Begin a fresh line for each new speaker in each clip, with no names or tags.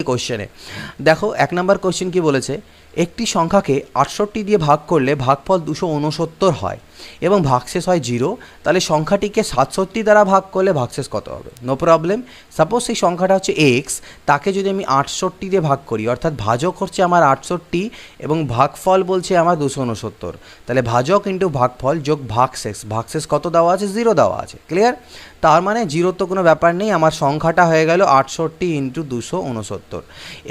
কোশ্চেনে দেখো 1 নম্বর কোশ্চেন কি বলেছে, একটি সংখ্যাকে 68 দিয়ে ভাগ করলে ভাগফল 269 হয় এবং ভাগশেষ হয় 0, তাহলে সংখ্যাটিকে 67 দ্বারা ভাগ করলে ভাগশেষ কত হবে? No problem. সাপোজ সেই সংখ্যাটা হচ্ছে এক্স, তাকে যদি আমি 68 দিয়ে ভাগ করি, অর্থাৎ ভাজক হচ্ছে আমার 68 এবং ভাগফল বলছে আমার 269, তাহলে ভাজক ইন্টু ভাগফল যোগ ভাগশেষ, ভাগশেষ কত দেওয়া আছে? 0 দেওয়া আছে। ক্লিয়ার? তার মানে 0 তো কোনো ব্যাপার নেই, আমার সংখ্যাটা হয়ে গেল 68 ইন্টু 269।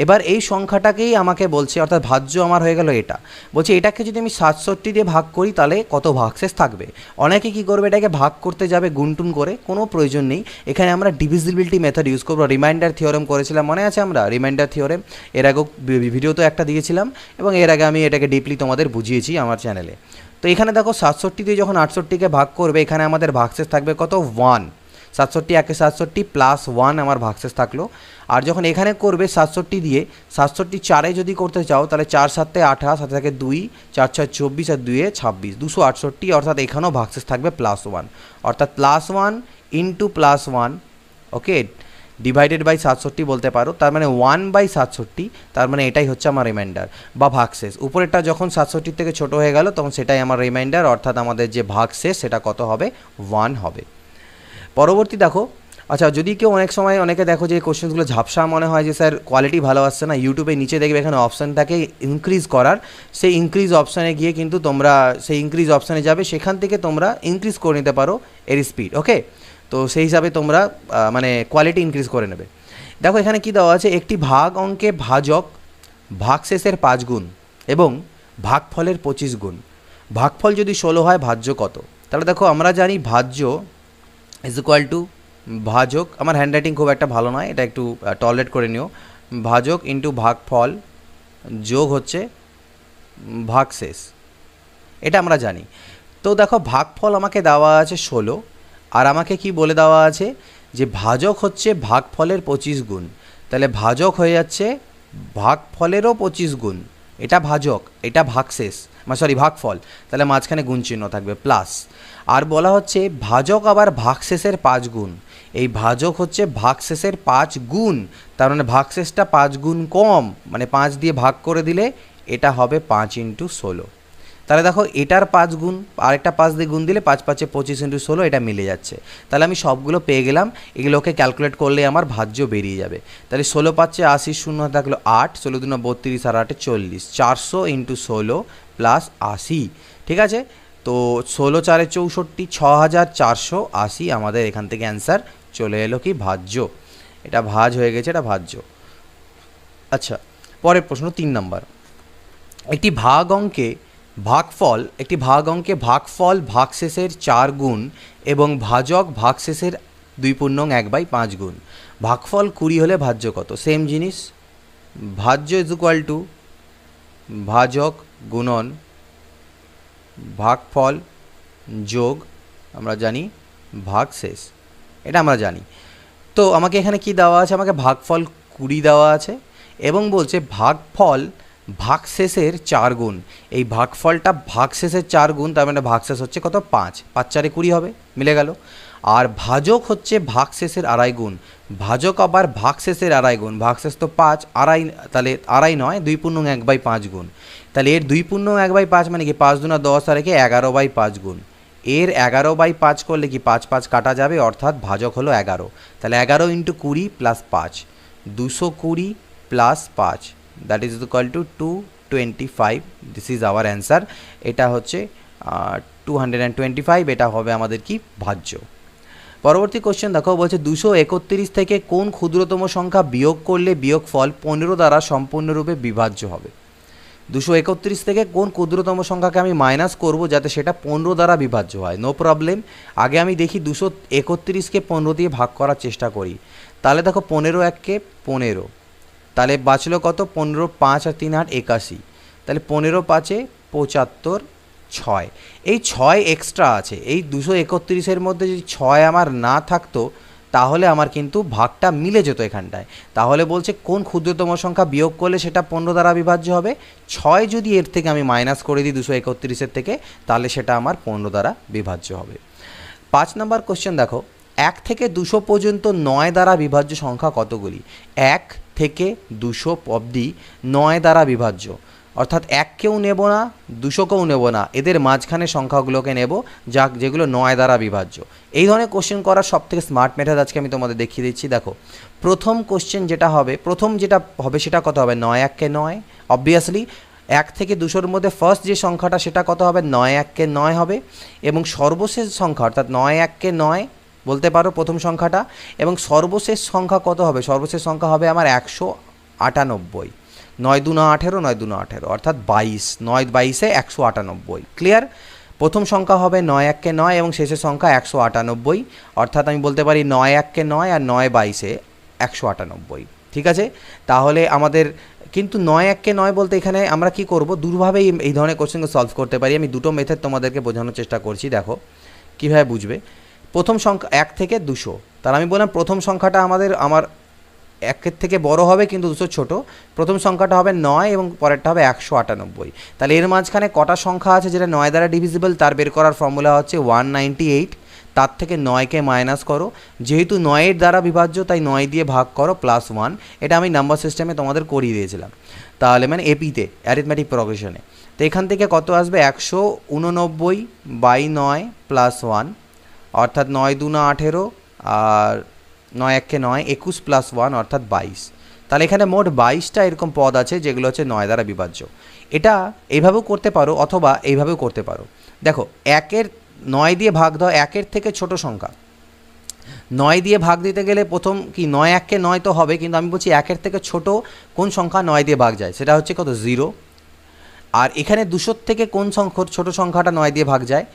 এবার এই সংখ্যাটাকেই আমাকে বলছে, অর্থাৎ ভাজ্য আমার হয়ে গেল এটা, বলছে এটাকে যদি আমি 67 দিয়ে ভাগ করি তাহলে কত ভাগশেষ থাকবে। অনেকে কি করবে, এটাকে ভাগ করতে যাবে গুনটুন করে, কোনো প্রয়োজন নেই। এখানে আমরা ডিভিজিবিলিটি মেথড ইউজ করবো। রিমাইন্ডার থিওরেম করেছিলাম, মনে আছে আমরা রিমাইন্ডার থিওরেম এর আগেও ভিডিও তো একটা দিয়েছিলাম এবং এর আগে আমি এটাকে ডিপলি তোমাদের বুঝিয়েছি আমার চ্যানেলে। তো এখানে দেখো 67 দিয়ে যখন 68কে ভাগ করবে, এখানে আমাদের ভাগশেষ থাকবে কত? 1। 67 একে 67 প্লাস 1 আমার ভাগশেষ থাকলো। আর যখন এখানে করবে 67 দিয়ে 67 4-এ যদি করতে চাও, তাহলে 4 7 28, সাথে থাকে 2, 4 6 24 আর 2 26, 268, অর্থাৎ এখানেও ভাগশেষ থাকবে +1, অর্থাৎ +1 ইন্টু +1, ওকে, ডিভাইডেড বাই 67 বলতে পারো। তার মানে 1/67, তার মানে এটাই হচ্ছে আমার রিমাইন্ডার বা ভাগশেষ। উপরেরটা যখন 67 থেকে ছোট হয়ে গেল তখন সেটাই আমার রিমাইন্ডার, অর্থাৎ আমাদের যে ভাগশেষ সেটা কত হবে? 1 হবে। পরবর্তী দেখো, আচ্ছা যদি কেউ অনেক সময় অনেকে দেখো যে কোশ্চেনগুলো ঝাপসা মনে হয় যে স্যার কোয়ালিটি ভালো আসছে না, ইউটিউবে নিচে দেখবে এখানে অপশান থাকে ইনক্রিজ করার, সেই ইনক্রিজ অপশানে গিয়ে কিন্তু তোমরা সেই ইনক্রিজ অপশানে যাবে, সেখান থেকে তোমরা ইনক্রিজ করে নিতে পারো এর স্পিড, ওকে। তো সেই হিসাবে তোমরা মানে কোয়ালিটি ইনক্রিজ করে নেবে। দেখো এখানে কি দেওয়া আছে, একটি ভাগ অঙ্কে ভাজক ভাগশেষের 5 গুণ এবং ভাগফলের 25 গুণ। ভাগফল যদি 16 হয় ভাজ্য কত? তাহলে দেখো আমরা জানি ভাজ্য ইজ ইকুয়াল টু ভাজক, আমার হ্যান্ডরাইটিং খুব একটা ভালো নয়, এটা একটু টলারেট করে নিও, ভাজক ইন্টু ভাগফল যোগ হচ্ছে ভাগশেষ, এটা আমরা জানি। তো দেখো ভাগফল আমাকে দেওয়া আছে 16, আর আমাকে কি বলে দেওয়া আছে যে ভাজক হচ্ছে ভাগফলের 25 গুণ, তাহলে ভাজক হয়ে যাচ্ছে ভাগফলেরও 25 গুণ, এটা ভাজক, এটা ভাগশেষ, সরি ভাগফল, তাহলে মাঝখানে গুণ চিহ্ন থাকবে প্লাস। আর বলা হচ্ছে ভাজক আবার ভাগশেষের 5 গুণ, এই ভাজক হচ্ছে ভাগশেষের 5 গুণ, তার মানে ভাগশেষটা 5 গুণ কম, মানে 5 দিয়ে ভাগ করে দিলে এটা হবে 5 ইন্টু 16। তাহলে দেখো এটার 5 গুণ আরেকটা 5 দিয়ে গুণ দিলে 5 5 25 ইন্টু 16, এটা মিলে যাচ্ছে। তাহলে আমি সবগুলো পেয়ে গেলাম, এগুলোকে ক্যালকুলেট করলে আমার ভাজ্য বেরিয়ে যাবে। তাহলে 16 5 80, 0 থাকলো 8, 16 2 32 আর 8 40, 400 ইন্টু 16 প্লাস 80, ঠিক আছে। তো 16 4 64, 6480 আমাদের এখান থেকে অ্যান্সার চলে এলো কি? ভাজ্য। এটা ভাজ হয়ে গেছে, এটা ভাজ্য। আচ্ছা পরের প্রশ্ন 3 নম্বর, একটি ভাগ অঙ্কে ভাগফল ভাগশেষের 4 গুণ এবং ভাজক ভাগশেষের 2.1/5 গুণ। ভাগফল 20 হলে ভাজ্য কত? সেম জিনিস, ভাজ্য ইজ ইকুয়াল টু ভাজক গুণন ভাগফল যোগ আমরা জানি ভাগশেষ, এটা আমরা জানি। তো আমাকে এখানে কি দেওয়া আছে, আমাকে ভাগফল 20 দেওয়া আছে এবং বলছে ভাগফল ভাগশেষের 4 গুণ, এই ভাগফলটা ভাগশেষের 4 গুণ, তার মানে ভাগশেষ হচ্ছে কত? 5, 5 4 20 হবে, মিলে গেল। আর ভাজক হচ্ছে ভাগশেষের 2.5 গুণ, ভাজক আবার ভাগশেষের 2.5 গুণ, ভাগশেষ তো 5, 2.5, তাহলে 2.5 নয় 2.1/5 গুণ, তাহলে এর 2.1/5 মানে কি 5 2 10 আর 11/5 গুণ, এর 11/5 করলে কি 5 5 কাটা যাবে, অর্থাৎ ভাজক হলো 11, তাহলে 11 into 20 plus 5, 220 plus 5, that is equal to 225, this is our answer. এটা হচ্ছে 225, এটা হবে আমাদের কি? ভাজ্য। পরবর্তী কোশ্চেন দেখো, বলছে 231 থেকে কোন ক্ষুদ্রতম সংখ্যা বিয়োগ করলে বিয়োগফল 15 দ্বারা সম্পূর্ণরূপে বিভাজ্য হবে? 231 থেকে কোন ক্ষুদ্রতম সংখ্যাকে আমি মাইনাস করব যাতে সেটা 15 দ্বারা বিভাজ্য হয়? নো প্রবলেম, আগে আমি দেখি 231কে 15 দিয়ে ভাগ করার চেষ্টা করি। তাহলে দেখো 15 1 15, তাহলে বাঁচলো কত? 15 5 আর 3 8 81, তাহলে 15 5 75 6, এই 6 এক্সট্রা আছে। এই 231-এর মধ্যে যদি 6 আমার না থাকতো তাহলে আমার কিন্তু ভাগটা মিলে যেত এখানটায়। তাহলে বলছে কোন ক্ষুদ্রতম সংখ্যা বিয়োগ করলে সেটা 15 দ্বারা বিভাজ্য হবে? 6 যদি এর থেকে আমি মাইনাস করে দিই 231-এর থেকে, তাহলে সেটা আমার 15 দ্বারা বিভাজ্য হবে। 5 নম্বর কোশ্চেন দেখো, 1 থেকে 200 পর্যন্ত 9 দ্বারা বিভাজ্য সংখ্যা কতগুলি? 1 থেকে 200 অবধি 9 দ্বারা বিভাজ্য, অর্থাৎ 1কেও নেব না 200কেও নেব না, এদের মাঝখানে সংখ্যাগুলোকে নেব যেগুলো 9 দ্বারা বিভাজ্য। এই ধরনের কোশ্চেন করার সবথেকে স্মার্ট মেথড আজকে আমি তোমাদের দেখিয়ে দিচ্ছি। দেখো প্রথম কোশ্চেন যেটা হবে সেটা কত হবে, 9 1 9। অবভিয়াসলি 1 থেকে 200-র মধ্যে ফার্স্ট যে সংখ্যাটা সেটা কত হবে, 9 1 9 হবে, এবং সর্বশেষ সংখ্যা অর্থাৎ 9 1 9 বলতে পারো প্রথম সংখ্যাটা, এবং সর্বশেষ সংখ্যা কত হবে, সর্বশেষ সংখ্যা হবে আমার 198। 9 2 9 18, 9 2 9 18 অর্থাৎ 22, 9 22-এ 198। ক্লিয়ার? প্রথম সংখ্যা হবে 9 1 9 এবং শেষের সংখ্যা 198, অর্থাৎ আমি বলতে পারি 9 1 9 আর 9 22-এ 198। ঠিক আছে, তাহলে আমাদের কিন্তু 9 1 9 বলতে এখানে আমরা কি করব, দুভাবেই এই ধরনের কোশ্চেনকে সলভ করতে পারি। আমি দুটো মেথড তোমাদেরকে বোঝানোর চেষ্টা করছি, দেখো কীভাবে বুঝবে। প্রথম সংখ্যা 1 থেকে 200, তাহলে আমি বললাম প্রথম সংখ্যাটা আমার 1-এর থেকে বড় হবে কিন্তু 200 ছোট। প্রথম সংখ্যাটা হবে 9 এবং পরেরটা হবে 198। তাহলে এর মাঝখানে কটা সংখ্যা আছে যেটা 9 দ্বারা ডিভিজিবল, তার বের করার ফর্মুলা হচ্ছে 198। তার থেকে 9কে মাইনাস করো, যেহেতু 9-এর দ্বারা বিভাজ্য তাই 9 দিয়ে ভাগ করো +1। এটা আমি নাম্বার সিস্টেমে তোমাদের করিয়ে দিয়েছিলাম, তাহলে মানে এপিতে অ্যারিথমেটিক প্রোগ্রেশনে। তো এখান থেকে কত আসবে, 189/9 +1, অর্থাৎ 9 2 9 18 আর 9 1 9 21 +1 অর্থাৎ 22। তাহলে এখানে মোট 22টা এরকম পদ আছে যেগুলো হচ্ছে 9 দ্বারা বিভাজ্য। এটা এইভাবেও করতে পারো অথবা এইভাবেও করতে পারো। দেখো 9 দিয়ে ভাগ দাও 1-এর থেকে ছোট সংখ্যা। 9 দিয়ে ভাগ দিতে গেলে প্রথম কি 9 1 9 তো হবে, কিন্তু আমি বলছি 1-এর থেকে ছোট কোন সংখ্যা 9 দিয়ে ভাগ যায়, সেটা হচ্ছে কত, 0। আর এখানে 200 থেকে কোন ছোট সংখ্যাটা 9 দিয়ে ভাগ যায়,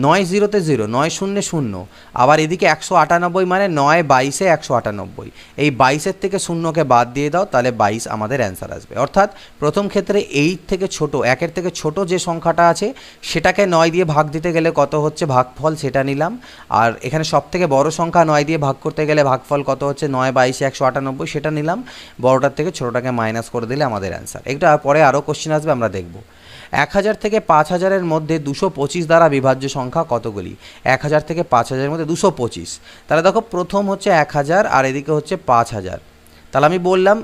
9 0-তে 0, 9 0 0। আবার এদিকে 198 মানে 9 22-এ 198। এই 22-এর থেকে 0কে বাদ দিয়ে দাও, তাহলে 22 আমাদের অ্যান্সার আসবে। অর্থাৎ প্রথম ক্ষেত্রে 8 থেকে ছোট, 1-এর থেকে ছোট যে সংখ্যাটা আছে সেটাকে 9 দিয়ে ভাগ দিতে গেলে কত হচ্ছে ভাগফল সেটা নিলাম। আর এখানে সবথেকে বড় সংখ্যা 9 দিয়ে ভাগ করতে গেলে ভাগফল কত হচ্ছে 9 22-এ 198 সেটা নিলাম। বড়টার থেকে ছোটোটাকে মাইনাস করে দিলে আমাদের অ্যান্সার। এটা পরে আরও কোশ্চেন আসবে, আমরা দেখব। 1000 থেকে 5000-এর মধ্যে 225 দ্বারা বিভাজ্য সংখ্যা কতগুলি। 1000 থেকে 5000-এর মধ্যে 225, তাহলে দেখো প্রথম হচ্ছে 1000 আর এদিকে হচ্ছে 5000। তাহলে আমি বললাম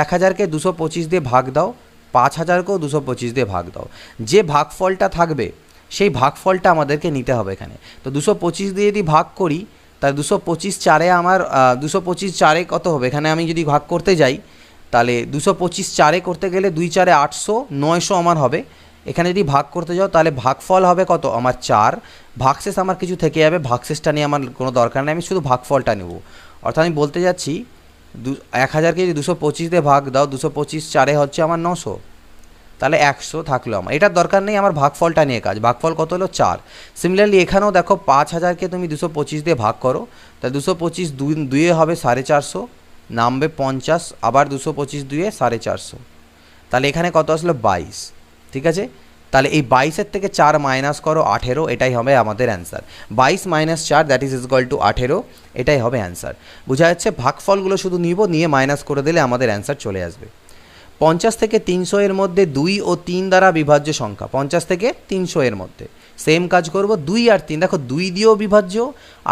1000-কে 225 দিয়ে ভাগ দাও, 5000-কেও 225 দিয়ে ভাগ দাও। যে ভাগফলটা থাকবে সেই ভাগফলটা আমাদেরকে নিতে হবে এখানে। তো 225 দিয়ে যদি ভাগ করি তাহলে 225 4-এ আমার 225 4-এ কত হবে, এখানে আমি যদি ভাগ করতে যাই তাহলে 225 4-এ করতে গেলে 2 4-এ 800, 900 আমার হবে। এখানে যদি ভাগ করতে যাও তাহলে ভাগফল হবে কত আমার 4। ভাগশেষ আমার কিছু থেকে যাবে, ভাগশেষটা নিয়ে আমার কোনো দরকার নেই, আমি শুধু ভাগফলটা নেব। অর্থাৎ আমি বলতে যাচ্ছি 1000-কে যদি 225 দিয়ে ভাগ দাও, 225 4-এ হচ্ছে আমার 900, তাহলে 100 থাকলো আমার। এটার দরকার নেই, আমার ভাগফলটা নিয়ে কাজ। ভাগফল কত হলো 4। সিমিলারলি এখানেও দেখো 5000-কে তুমি 225 দিয়ে ভাগ করো, তাহলে 225 2-এ হবে 450, নামবে 50, আবার 225 2-এ 450, তাহলে এখানে কত আসলো 22। ঠিক আছে, তাহলে এই 22-এর থেকে 4 মাইনাস করো 18, এটাই হবে আমাদের answer. 22 - 4 that is equal to 18, এটাই হবে অ্যান্সার। বোঝা যাচ্ছে, ভাগফলগুলো শুধু নিয়ে মাইনাস করে দিলে আমাদের অ্যান্সার চলে আসবে। 50 থেকে 300-এর মধ্যে 2 ও 3 দ্বারা বিভাজ্য সংখ্যা। 50 থেকে 300-এর মধ্যে সেম কাজ করব, 2 আর 3। দেখো 2 দিয়েও বিভাজ্য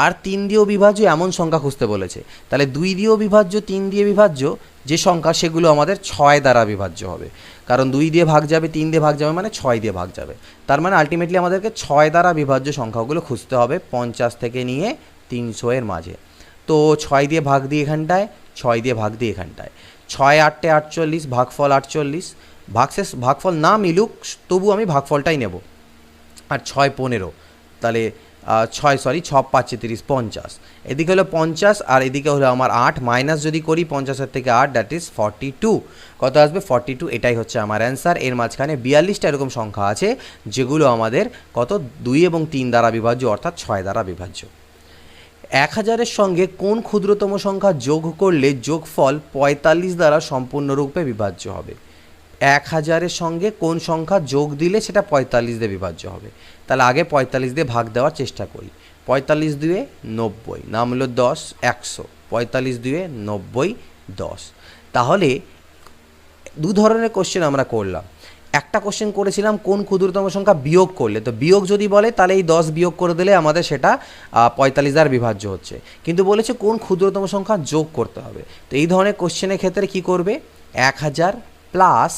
আর 3 দিয়েও বিভাজ্য এমন সংখ্যা খুঁজতে বলেছে। তাহলে 2 দিয়েও বিভাজ্য 3 দিয়ে বিভাজ্য যে সংখ্যা সেগুলো আমাদের 6 দ্বারা বিভাজ্য হবে, কারণ 2 দিয়ে ভাগ যাবে 3 দিয়ে ভাগ যাবে মানে 6 দিয়ে ভাগ যাবে। তার মানে আলটিমেটলি আমাদেরকে 6 দ্বারা বিভাজ্য সংখ্যাগুলো খুঁজতে হবে 50 থেকে নিয়ে 300-এর মাঝে। তো 6 দিয়ে ভাগ দিই এখানটায়, 6 দিয়ে ভাগ দিই এখানটায়। 6 8 48, ভাগফল 48। ভাগফল না মিলুক তবু আমি ভাগফলটাই নেব। আর 6 15, তাহলে 6 5 30 50। এদিকে হলো 50 আর এদিকে হলো আমার 8, মাইনাস যদি করি 50-এর থেকে 8 দ্যাট ইজ 42। কত আসবে 42, এটাই হচ্ছে আমার অ্যান্সার। এর মাঝখানে 42টা এরকম সংখ্যা আছে যেগুলো আমাদের কত 2 এবং 3 দ্বারা বিভাজ্য, অর্থাৎ 6 দ্বারা বিভাজ্য। 1000-এর সঙ্গে কোন ক্ষুদ্রতম সংখ্যা যোগ করলে যোগফল 45 দ্বারা সম্পূর্ণরূপে বিভাজ্য হবে। 1000-এর সঙ্গে কোন সংখ্যা যোগ দিলে সেটা 45 দিয়ে বিভাজ্য হবে। তাহলে আগে 45 দিয়ে ভাগ দেওয়ার চেষ্টা করি। 45 2-এ 90, নাম হলো 10 100। 45 2-এ 90 10। তাহলে দু ধরনের কোশ্চেন আমরা করলাম। একটা কোশ্চেন করেছিলাম কোন ক্ষুদ্রতম সংখ্যা বিয়োগ করলে, তো বিয়োগ যদি বলে তাহলে এই 10 বিয়োগ করে দিলে আমাদের সেটা 45 দ্বারা বিভাজ্য হচ্ছে, কিন্তু বলেছে কোন ক্ষুদ্রতম সংখ্যা যোগ করতে হবে। তো এই ধরনের কোশ্চেনের ক্ষেত্রে কি করবে, 1000 প্লাস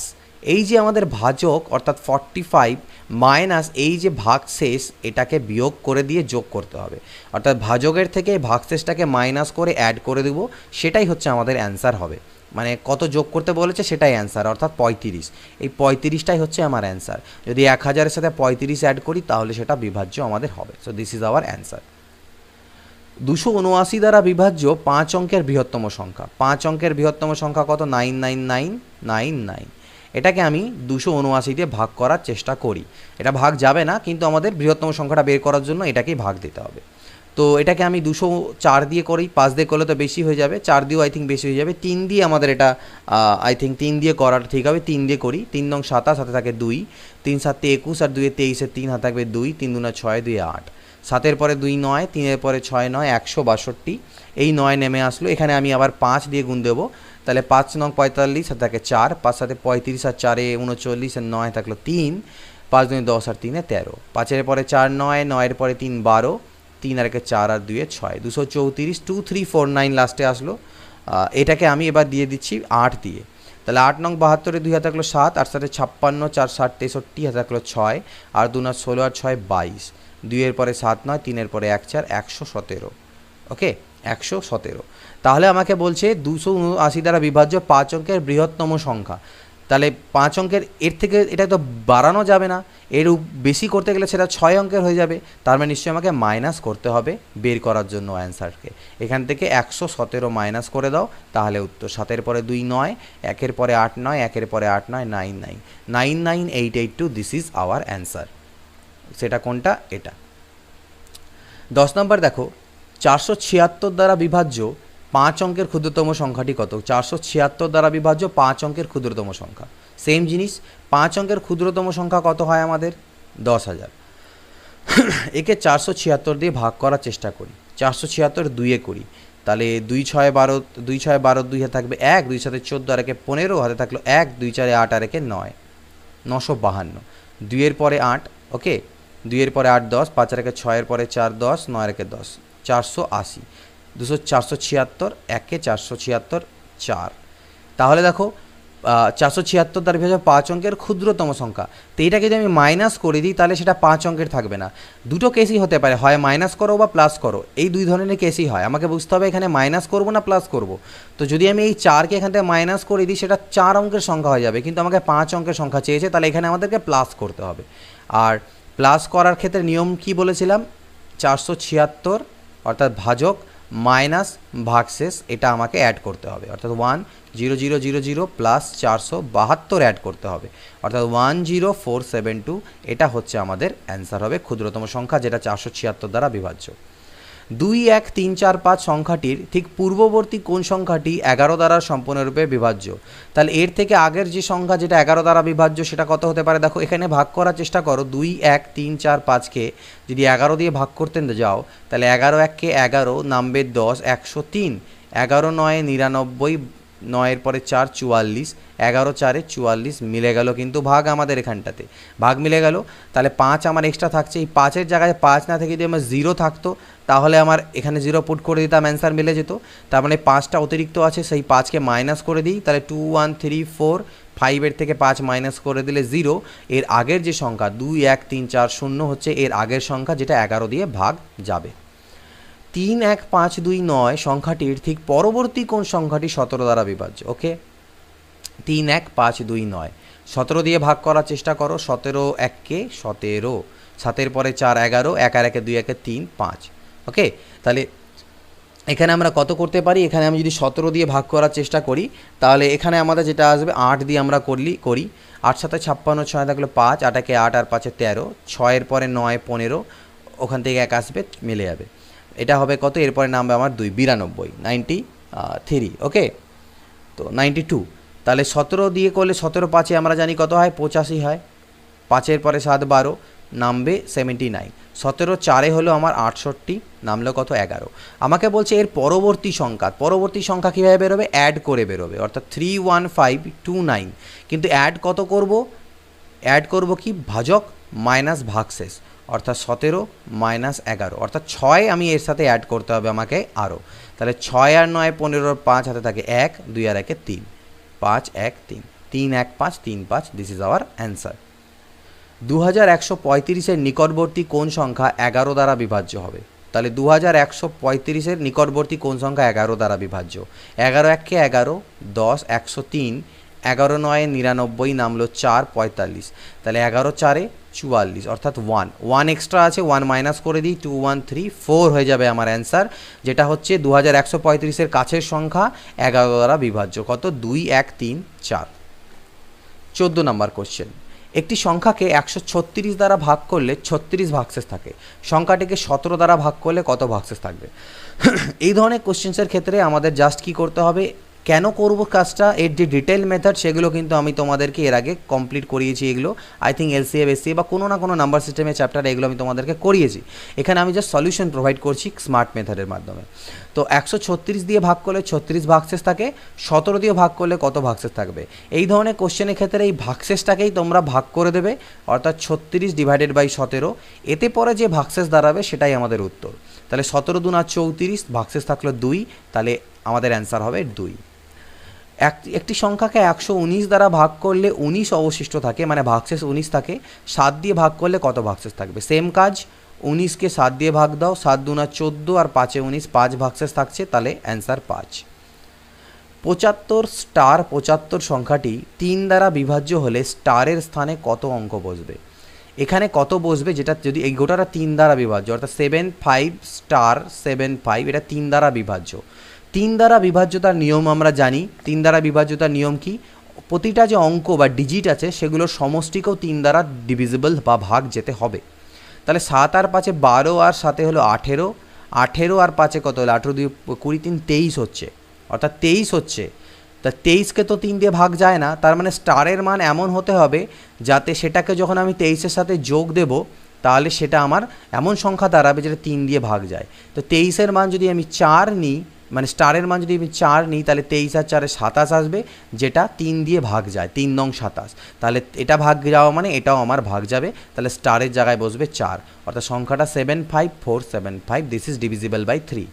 এই যে আমাদের ভাজক অর্থাৎ 45 মাইনাস এই যে ভাগশেষ এটাকে বিয়োগ করে দিয়ে যোগ করতে হবে, অর্থাৎ ভাজকের থেকে ভাগশেষটাকে মাইনাস করে অ্যাড করে দেবো, সেটাই হচ্ছে আমাদের অ্যান্সার হবে। মানে কত যোগ করতে বলেছে সেটাই অ্যান্সার, অর্থাৎ 35। এই 35টাই হচ্ছে আমার অ্যান্সার। যদি 1000-এর সাথে 35 অ্যাড করি তাহলে সেটা বিভাজ্য আমাদের হবে। So this is our answer. 279 দ্বারা বিভাজ্য 5 অঙ্কের বৃহত্তম সংখ্যা। 5 অঙ্কের বৃহত্তম সংখ্যা কত, 99999। এটাকে আমি 279 দিয়ে ভাগ করার চেষ্টা করি। এটা ভাগ যাবে না, কিন্তু আমাদের বৃহত্তম সংখ্যাটা বের করার জন্য এটাকেই ভাগ দিতে হবে। তো এটাকে আমি 204 দিয়ে করি, 5 দিয়ে করলে তো বেশি হয়ে যাবে, 4 দিয়েও আই থিঙ্ক বেশি হয়ে যাবে, 3 দিয়ে আমাদের এটা আই থিঙ্ক 3 দিয়ে করাটা ঠিক হবে। 3 দিয়ে করি, 3 নং 27, হাতে থাকে 2, 3 7 21 আর 2 23, 3 হাতে থাকবে 2, 3 2 6, 2 8, 7-এর পরে 2 9, 3-এর পরে 6 9, 162। এই 9 নেমে আসলো, এখানে আমি আবার 5 দিয়ে গুণ দেবো, তাহলে 5 নং 45, হাতে থাকে 4, 5 7 35 আর 4 39 আর 9 থাকলো 3, 5 2 10 আর 3 13, 5-এর পরে 4 9, 9-এর পরে 3 12, 3 আর 4 আর 2 6, 234, 2349 লাস্টে আসলো। এটাকে আমি এবার দিয়ে দিচ্ছি 8 দিয়ে, তাহলে 8 নং 72-এ 2 হাতে থাকলো 7, 8 7 56, 4 60 63, হাতে থাকলো 6, আর 2 9 16 আর 6 22, 2-এর পরে 7 9, 3-এর পরে 1 4, 117। ওকে, 117। তাহলে আমাকে বলছে 279 দ্বারা বিভাজ্য 5 অঙ্কের বৃহত্তম সংখ্যা। তাহলে 5 অঙ্কের এর থেকে এটা তো বাড়ানো যাবে না, এর বেশি করতে গেলে সেটা 6 অঙ্কের হয়ে যাবে, তার মানে নিশ্চয়ই আমাকে মাইনাস করতে হবে বের করার জন্য অ্যান্সারকে। এখান থেকে 117 মাইনাস করে দাও, তাহলে উত্তর 7-এর পরে 2 9, 1-এর পরে 8 9, 1-এর পরে 8 9, 9 9, 99882। This is our answer. সেটা কোনটা, এটা। 10 নম্বর দেখো, 476 দ্বারা বিভাজ্য 5 অঙ্কের ক্ষুদ্রতম সংখ্যাটি কত। 476 দ্বারা বিভাজ্য 5 অঙ্কের ক্ষুদ্রতম সংখ্যা, সেম জিনিস। 5 অঙ্কের ক্ষুদ্রতম সংখ্যা কত হয় আমাদের, 10,000। একে 476 দিয়ে ভাগ করার চেষ্টা করি, 476 2-এ করি, তাহলে 2 6 12, 2 6 12, 2 হাতে থাকবে 1, 2 7 14 আর 1 15, হাতে থাকলো 1, 2 4 8 আর 1 9, 952। 2-এর পরে 8, ওকে, 2-এর পরে 8 10, 5 আর 1 6-এর পরে 4 10, 9 আর 1 10, 480। 476, 1-কে 476 4। তাহলে দেখো 476 দ্বারা বিভাজ্য 5 অঙ্কের ক্ষুদ্রতম সংখ্যা। তো এইটাকে যদি আমি মাইনাস করে দিই তাহলে সেটা 5 অঙ্কের থাকবে না। দুটো কেসই হতে পারে, হয় মাইনাস করো বা প্লাস করো, এই দুই ধরনের কেসই হয়। আমাকে বুঝতে হবে এখানে মাইনাস করবো না প্লাস করব। তো যদি আমি এই 4-কে এখান থেকে মাইনাস করে দিই সেটা 4 অঙ্কের সংখ্যা হয়ে যাবে, কিন্তু আমাকে 5 অঙ্কের সংখ্যা চেয়েছে, তাহলে এখানে আমাদেরকে প্লাস করতে হবে। আর প্লাস করার ক্ষেত্রে নিয়ম কি বলেছিলাম, 476 অর্থাৎ ভাজক মাইনাস ভাগশেষ, এটা আমাকে অ্যাড করতে হবে, অর্থাৎ 10000 প্লাস 472 অ্যাড করতে হবে, অর্থাৎ 10472। এটা হচ্ছে আমাদের অ্যান্সার হবে ক্ষুদ্রতম সংখ্যা, যেটা 476 দ্বারা বিভাজ্য। 2 1 3 4 5 সংখ্যাটির ঠিক পূর্ববর্তী কোন সংখ্যাটি 11 দ্বারা সম্পূর্ণরূপে বিভাজ্য। তাহলে এর থেকে আগের যে সংখ্যা যেটা 11 দ্বারা বিভাজ্য সেটা কত হতে পারে, দেখো এখানে ভাগ করার চেষ্টা করো। 2 1 3 4 5-কে যদি 11 দিয়ে ভাগ করতে যাও তাহলে 11 1-কে 11, নামবে 10, 103, 11 9 99, 9-এর পরে 4 44, 11 4 44, মিলে গেল কিন্তু ভাগ আমাদের এখানটাতে, ভাগ মিলে গেল। তাহলে 5 আমার এক্সট্রা থাকছে, এই 5-এর জায়গায় 5 না থেকে যদি আমার 0 থাকতো তাহলে আমার এখানে 0 পুট করে দিতাম, অ্যান্সার মিলে যেত। তার মানে 5টা অতিরিক্ত আছে, সেই 5-কে মাইনাস করে দিই, তাহলে 2 1 3 4, 5-এর থেকে 5 মাইনাস করে দিলে 0। এর আগের যে সংখ্যা 2 1 3 4 0 হচ্ছে এর আগের সংখ্যা, যেটা 11 দিয়ে ভাগ যাবে। 3 1 5 2 9 সংখ্যাটির ঠিক পরবর্তী কোন সংখ্যাটি 17 দ্বারা বিভাজ্য। ওকে, 3 1 5 2 9, 17 দিয়ে ভাগ করার চেষ্টা করো। 17 1-কে 17, 7-এর পরে 4 11, 1 আর 1 2 1 3 5। ওকে, তাহলে এখানে আমরা কত করতে পারি, এখানে আমি যদি 17 দিয়ে ভাগ করার চেষ্টা করি তাহলে এখানে আমাদের যেটা আসবে 8 দিয়ে আমরা করি। 8 7 56, 6 থাকলো 5, 8 1 8 আর 5 13, 6-এর পরে 9 15, ওখান থেকে 1 আসবে, মিলে যাবে। এটা হবে কত, এরপরে নামবে আমার 2 92, 93। ওকে, তো 92। তাহলে 17 দিয়ে করলে 17 5-এ আমরা জানি কত হয়, 85 হয়। 5-এর পরে 7 12, নামবে 79। 17 4-এ হলো আমার 68, নামলো কত, 11। আমাকে বলছে এর পরবর্তী সংখ্যা কীভাবে বেরোবে, অ্যাড করে বেরোবে, অর্থাৎ 31529। কিন্তু অ্যাড কত করব, অ্যাড করব কি ভাজক মাইনাস ভাগশেষ, অর্থাৎ 17 মাইনাস 11, অর্থাৎ 6 আমি এর সাথে অ্যাড করতে হবে আমাকে আরও। তাহলে 6 আর 9 15, 5 হাতে থাকে 1, 2 আর 1 3, 5 1 3, 3 1 5 3 5, দিস ইজ আওয়ার অ্যান্সার। 2135-এর নিকটবর্তী কোন সংখ্যা 11 দ্বারা বিভাজ্য হবে? তাহলে 2135-এর নিকটবর্তী কোন সংখ্যা 11 দ্বারা বিভাজ্য? 11 1 কে 11, 10 103, 11 9 99, নামলো 4 45, তাহলে 11 4 44, অর্থাৎ 1 এক্সট্রা আছে, 1 মাইনাস করে দিই, 2 1 3 4 হয়ে যাবে আমার অ্যান্সার, যেটা হচ্ছে 2135-এর কাছের সংখ্যা 11 দ্বারা বিভাজ্য। কত? 2 1 3 4। 14 নম্বর কোশ্চেন, একটি সংখ্যাকে 136 দ্বারা ভাগ করলে 36 ভাগশেষ থাকে, সংখ্যাটিকে 17 দ্বারা ভাগ করলে কত ভাগশেষ থাকবে? এই ধরনের কোশ্চেন্সের ক্ষেত্রে আমাদের জাস্ট কি করতে হবে, কেন করব কাজটা, এর যে ডিটেল মেথড সেগুলো কিন্তু আমি তোমাদেরকে এর আগে কমপ্লিট করিয়েছি। এগুলো আই থিঙ্ক এলসিএম এসসিএ বা কোনো না কোনো নাম্বার সিস্টেমের চ্যাপ্টারে এগুলো আমি তোমাদেরকে করিয়েছি। এখানে আমি জাস্ট সলিউশন প্রোভাইড করছি স্মার্ট মেথডের মাধ্যমে। তো 136 দিয়ে ভাগ করলে 36 ভাগশেষ থাকে, 17 দিয়ে ভাগ করলে কত ভাগশেষ থাকবে? এই ধরনের কোশ্চেনের ক্ষেত্রে এই ভাগশেষটাকেই তোমরা ভাগ করে দেবে, অর্থাৎ 36 ডিভাইডেড বাই 17, এতে পরে যে ভাগশেষ দাঁড়াবে সেটাই আমাদের উত্তর। তাহলে 17 2 34, ভাগশেষ থাকলো 2, তাহলে আমাদের অ্যান্সার হবে 2। একটি সংখ্যাকে 119 দ্বারা ভাগ করলে 19 অবশিষ্ট থাকে, মানে ভাগশেষ 19 থাকে, 7 দিয়ে ভাগ করলে কত ভাগশেষ থাকবে? সেম কাজ, 19কে 7 দিয়ে ভাগ দাও, 7 2 14 আর 5 19, 5 ভাগশেষ থাকছে, তাহলে অ্যান্সার 5। 75 স্টার 75 সংখ্যাটি 3 দ্বারা বিভাজ্য হলে স্টারের স্থানে কত অঙ্ক বসবে? এখানে কত বসবে, যেটা যদি এই গোটাটা 3 দ্বারা বিভাজ্য, অর্থাৎ 7 5 স্টার 7 5, এটা 3 দ্বারা বিভাজ্য। 3 দ্বারা বিভাজ্যতার নিয়ম আমরা জানি। 3 দ্বারা বিভাজ্যতার নিয়ম কি? প্রতিটা যে অঙ্ক বা ডিজিট আছে সেগুলোর সমষ্টিকেও 3 দ্বারা ডিভিজিবল বা ভাগ যেতে হবে। তাহলে 7 আর 5 12, আর 7 হলো 18, 18 আর 5 কত হলো? 18 2 20 3 23 হচ্ছে, অর্থাৎ 23 হচ্ছে। তা 23কে তো 3 দিয়ে ভাগ যায় না, তার মানে স্টারের মান এমন হতে হবে যাতে সেটাকে যখন আমি 23-এর সাথে যোগ দেব তাহলে সেটা আমার এমন সংখ্যা দাঁড়াবে যেটা 3 দিয়ে ভাগ যায়। তো 23-এর মান যদি আমি 4 নিই, মানে স্টারের মান যদি আমি 4 নিই, তাহলে 23 আর 4 27 আসবে, যেটা 3 দিয়ে ভাগ যায়, 3 নং 27। তাহলে এটা ভাগ যাওয়া মানে এটাও আমার ভাগ যাবে, তাহলে স্টারের জায়গায় বসবে 4, অর্থাৎ সংখ্যাটা 75475, this is divisible by 3।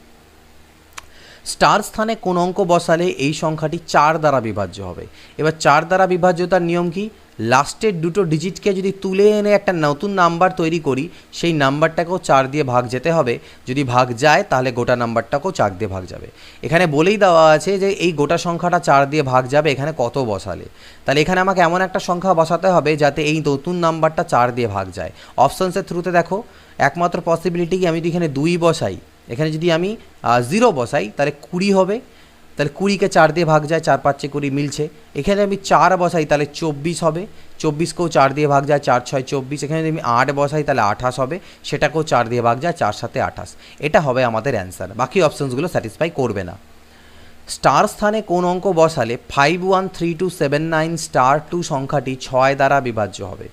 Star স্থানে কোন অঙ্ক বসালে এই সংখ্যাটি 4 দ্বারা বিভাজ্য হবে? এবার 4 দ্বারা বিভাজ্যতার নিয়ম কি? লাস্টের দুটো ডিজিটকে যদি তুলে এনে একটা নতুন নাম্বার তৈরি করি, সেই নাম্বারটাকেও 4 দিয়ে ভাগ যেতে হবে, যদি ভাগ যায় তাহলে গোটা নাম্বারটাকেও 4 দিয়ে ভাগ যাবে। এখানে বলেই দেওয়া আছে যে এই গোটা সংখ্যাটা 4 দিয়ে ভাগ যাবে, এখানে কত বসালে? তাহলে এখানে আমাকে এমন একটা সংখ্যা বসাতে হবে যাতে এই নতুন নাম্বারটা 4 দিয়ে ভাগ যায়। অপশানসের থ্রুতে দেখো, একমাত্র পসিবিলিটি কি, আমি যদি এখানে 2 বসাই, এখানে যদি আমি 0 বসাই তাহলে 20 হবে, তাহলে 20কে 4 দিয়ে ভাগ যায়, 4 5 20 মিলছে। এখানে আমি 4 বসাই তাহলে 24 হবে, 24কেও 4 দিয়ে ভাগ যায়, 4 6 24। এখানে যদি আমি 8 বসাই তাহলে 28 হবে, সেটাকেও 4 দিয়ে ভাগ যায়, 4 7 28। এটা হবে আমাদের অ্যান্সার, বাকি অপশানসগুলো স্যাটিসফাই করবে না। স্টার স্থানে কোন অঙ্ক বসালে 513279 স্টার 2 সংখ্যাটি 6 দ্বারা বিভাজ্য হবে?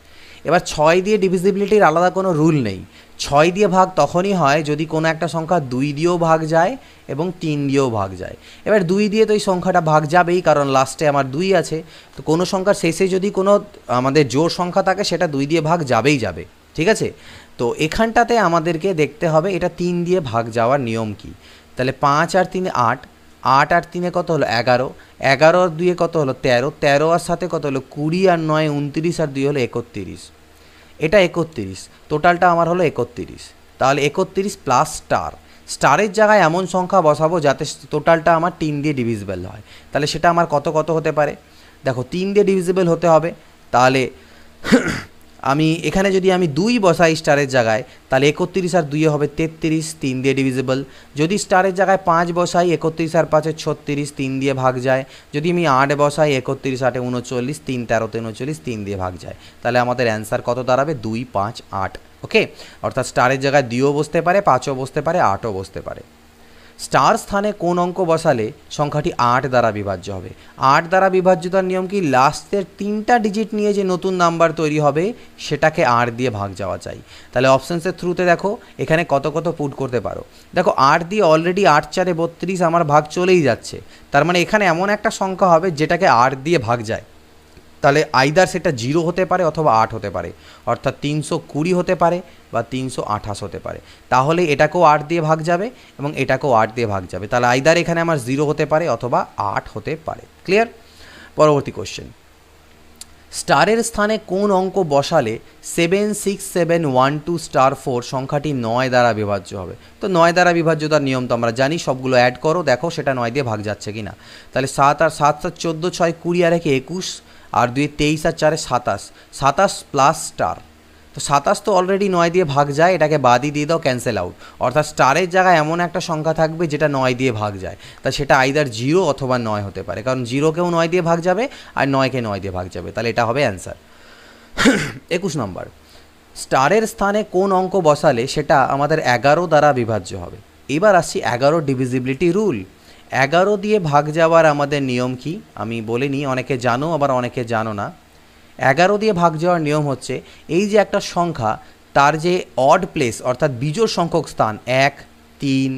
এবার 6 দিয়ে ডিভিজিবিলিটির আলাদা কোনো রুল নেই। 6 দিয়ে ভাগ তখনই হয় যদি কোনো একটা সংখ্যা 2 দিয়েও ভাগ যায় এবং 3 দিয়েও ভাগ যায়। এবার 2 দিয়ে তো এই সংখ্যাটা ভাগ যাবেই, কারণ লাস্টে আমার 2 আছে। তো কোনো সংখ্যার শেষে যদি কোনো আমাদের জোড় সংখ্যা থাকে সেটা 2 দিয়ে ভাগ যাবেই যাবে, ঠিক আছে? তো এখানটাতে আমাদেরকে দেখতে হবে এটা 3 দিয়ে ভাগ যাওয়ার নিয়ম কি। তাহলে 5 আর 3 8, 8 আর 3 কত হলো 11, 11 আর 2 কত হলো 13, 13 আর 7 কত হলো 20, আর 9 29, আর 2 হলো 31। এটা 31, টোটালটা আমার হলো 31। তাহলে 31 প্লাস স্টার, স্টারের জায়গায় এমন সংখ্যা বসাবো যাতে টোটালটা আমার 3 দিয়ে ডিভিজিবল হয়। তাহলে সেটা আমার কত কত হতে পারে? দেখো 3 দিয়ে ডিভিজিবল হতে হবে, তাহলে আমি এখানে যদি আমি 2 বসাই স্টারের জায়গায়, তাহলে 31 আর 2 হবে 33, 3 দিয়ে ডিভিজিবল। যদি স্টারের জায়গায় 5 বসাই, 31 আর 5 36, 3 দিয়ে ভাগ যায়। যদি আমি 8 বসাই, 31 8 39, 3 13 39, 3 দিয়ে ভাগ যায়। তাহলে আমাদের অ্যান্সার কত দাঁড়াবে? 2 5 8। ওকে, অর্থাৎ স্টারের জায়গায় 2ও বসতে পারে, 5ও বসতে পারে, 8ও বসতে পারে। স্টার স্থানে কোন অঙ্ক বসালে সংখ্যাটি 8 দ্বারা বিভাজ্য হবে? 8 দ্বারা বিভাজ্যতার নিয়ম কি? লাস্টের 3টা ডিজিট নিয়ে যে নতুন নাম্বার তৈরি হবে সেটাকে 8 দিয়ে ভাগ যাওয়া চাই। তাহলে অপশানসের থ্রুতে দেখো এখানে কত কত পুট করতে পারো। দেখো 8 দিয়ে অলরেডি 8 4 32 আমার ভাগ চলেই যাচ্ছে, তার মানে এখানে এমন একটা সংখ্যা হবে যেটাকে 8 দিয়ে ভাগ যায়। তাহলে আইদার সেটা 0 হতে পারে অথবা 8 হতে পারে, অর্থাৎ 320 হতে পারে বা 328 হতে পারে। তাহলে এটাকেও 8 দিয়ে ভাগ যাবে এবং এটাকেও 8 দিয়ে ভাগ যাবে। তাহলে আইদার এখানে আমার 0 হতে পারে অথবা 8 হতে পারে। ক্লিয়ার? পরবর্তী কোশ্চেন, স্টারের স্থানে কোন অঙ্ক বসালে 76712*4 সংখ্যাটি 9 দ্বারা বিভাজ্য হবে? তো 9 দ্বারা বিভাজ্যতার নিয়ম তো আমরা জানি, সবগুলো অ্যাড করো, দেখো সেটা 9 দিয়ে ভাগ যাচ্ছে কি না। তাহলে 7 আর 7 7 14, 6 20 আর 1 21, আর 2 23 আর 4 27, 27 প্লাস স্টার। তো 27 তো অলরেডি 9 দিয়ে ভাগ যায়, এটাকে বাদই দিয়ে দাও, ক্যান্সেল আউট। অর্থাৎ স্টারের জায়গায় এমন একটা সংখ্যা থাকবে যেটা 9 দিয়ে ভাগ যায়, তা সেটা আইদার 0 অথবা 9 হতে পারে, কারণ 0কেও 9 দিয়ে ভাগ যাবে আর 9কে 9 দিয়ে ভাগ যাবে। তাহলে এটা হবে অ্যান্সার। 21 নম্বর, স্টারের স্থানে কোন অঙ্ক বসালে সেটা আমাদের 11 দ্বারা বিভাজ্য হবে? এবার আসছি 11 ডিভিজিবিলিটি রুল। 11 দিয়ে ভাগ যাওয়ার আমাদের নিয়ম কি আমি বলে নিই, অনেকে জানো আবার অনেকে জানো না। 11 দিয়ে ভাগ যাওয়ার নিয়ম হচ্ছে, এই যে একটা সংখ্যা তার যে অড প্লেস অর্থাৎ বিজোড় সংখ্যক স্থান 1 3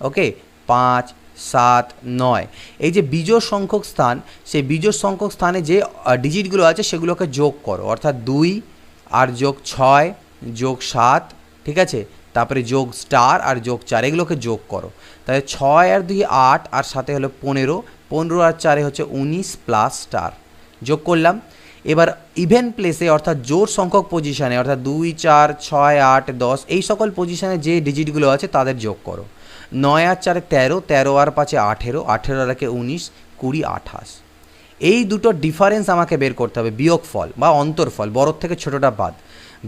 ওকে 5 7 9, এই যে বিজোড় সংখ্যক স্থান, সেই বিজোড় সংখ্যক স্থানে যে ডিজিটগুলো আছে সেগুলোকে যোগ করো, অর্থাৎ 2 আর যোগ 6 যোগ 7, ঠিক আছে, তারপরে যোগ স্টার আর যোগ 4, এগুলোকে যোগ করো। তাহলে 6 আর 2 8 আর সাথে হলো 15, 15 আর 4 হচ্ছে 19 প্লাস স্টার, যোগ করলাম। এবার ইভেন প্লেসে অর্থাৎ জোড় সংখ্যক পজিশানে অর্থাৎ 2 4 6 8 10 এই সকল পজিশানে যে ডিজিটগুলো আছে তাদের যোগ করো। 9 আর 4 13, 13 আর 5 18, 18 আর 1 19, 20 28। এই দুটো ডিফারেন্স আমাকে বের করতে হবে, বিয়োগফল বা অন্তরফল, বড়োর থেকে ছোটোটা বাদ।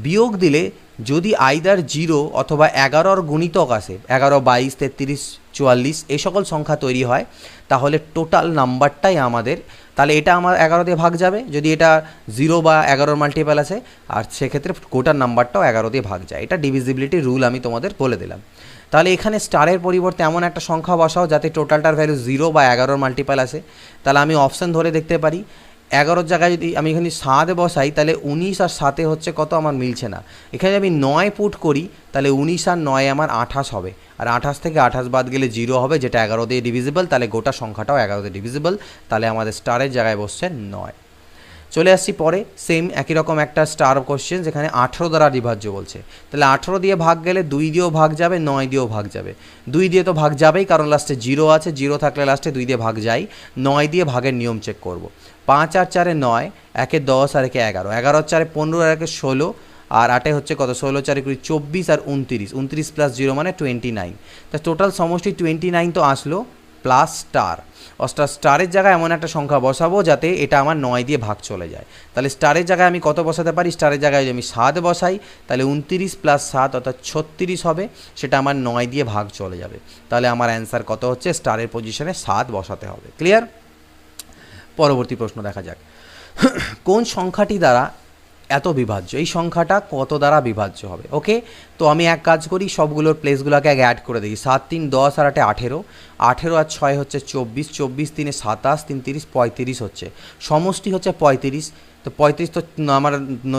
বিয়োগ দিলে যদি আইদার 0 অথবা 11 গুণিতক আসে, 11 22 33 44 এই সকল সংখ্যা তৈরি হয়, তাহলে টোটাল নাম্বারটাই আমাদের, তাহলে এটা আমার 11 দিয়ে ভাগ যাবে যদি এটা 0 বা 11 মাল্টিপল আসে, আর সেক্ষেত্রে গোটার নাম্বারটাও 11 দিয়ে ভাগ যায়। এটা ডিভিজিবিলিটি রুল আমি তোমাদের বলে দিলাম। তাহলে এখানে স্টারের পরিবর্তে এমন একটা সংখ্যা বসাও যাতে টোটালটার ভ্যালু 0 বা 11 মাল্টিপল আসে। তাহলে আমি অপশান ধরে দেখতে পারি, 11 জায়গায় যদি আমি এখানে 7 বসাই তাহলে 19 আর 7 হচ্ছে কত, আমার মিলছে না। এখানে আমি 9 পুট করি তাহলে 19 আর 9 আমার 28 হবে, আর 28 থেকে 28 বাদ গেলে 0 হবে, যেটা 11 দিয়ে ডিভিজিবল, তাহলে গোটা সংখ্যাটাও 11 দিয়ে ডিভিজিবল। তাহলে আমাদের স্টারের জায়গায় বসছে 9। চলে আসছি পরে, সেম একই রকম একটা স্টার কোশ্চেন যেখানে 18 দ্বারা বিভাজ্য বলছে। তাহলে 18 দিয়ে ভাগ গেলে 2 দিয়েও ভাগ যাবে, 9 দিয়েও ভাগ যাবে। 2 দিয়ে তো ভাগ যাবেই, কারণ লাস্টে 0 আছে, 0 থাকলে লাস্টে 2 দিয়ে ভাগ যাই। 9 দিয়ে ভাগের নিয়ম চেক করব। 5 আর 4 9, 1 10 আর 1 11, 11 আর 4 15 আর 1 16, আর 8 হচ্ছে কত, 16 4 20 24 আর 29, 29 প্লাস 0 মানে 29। তা টোটাল সমষ্টি 29 তো আসলো, প্লাস স্টার। অর্থাৎ স্টারের জায়গায় এমন একটা সংখ্যা বসাবো যাতে এটা আমার 9 দিয়ে ভাগ চলে যায়। তাহলে স্টারের জায়গায় আমি কত বসাতে পারি, স্টারের জায়গায় যদি আমি 7 বসাই তাহলে 29 প্লাস 7 অর্থাৎ 36 হবে, সেটা আমার 9 দিয়ে ভাগ চলে যাবে। তাহলে আমার অ্যান্সার কত হচ্ছে, স্টারের পজিশনে 7 বসাতে হবে। ক্লিয়ার? পরবর্তী প্রশ্ন দেখা যাক, কোন সংখ্যাটি দ্বারা এত বিভাজ্য, এই সংখ্যাটা কত দ্বারা বিভাজ্য হবে? ওকে, তো আমি এক কাজ করি, সবগুলোর প্লেসগুলোকে আগে অ্যাড করে দিই। 7 3 10 আর 8 18, 18 আর 6 হচ্ছে 24, 24 3 27, 3 30 35 হচ্ছে, সমষ্টি হচ্ছে 35। তো 35 তো আমার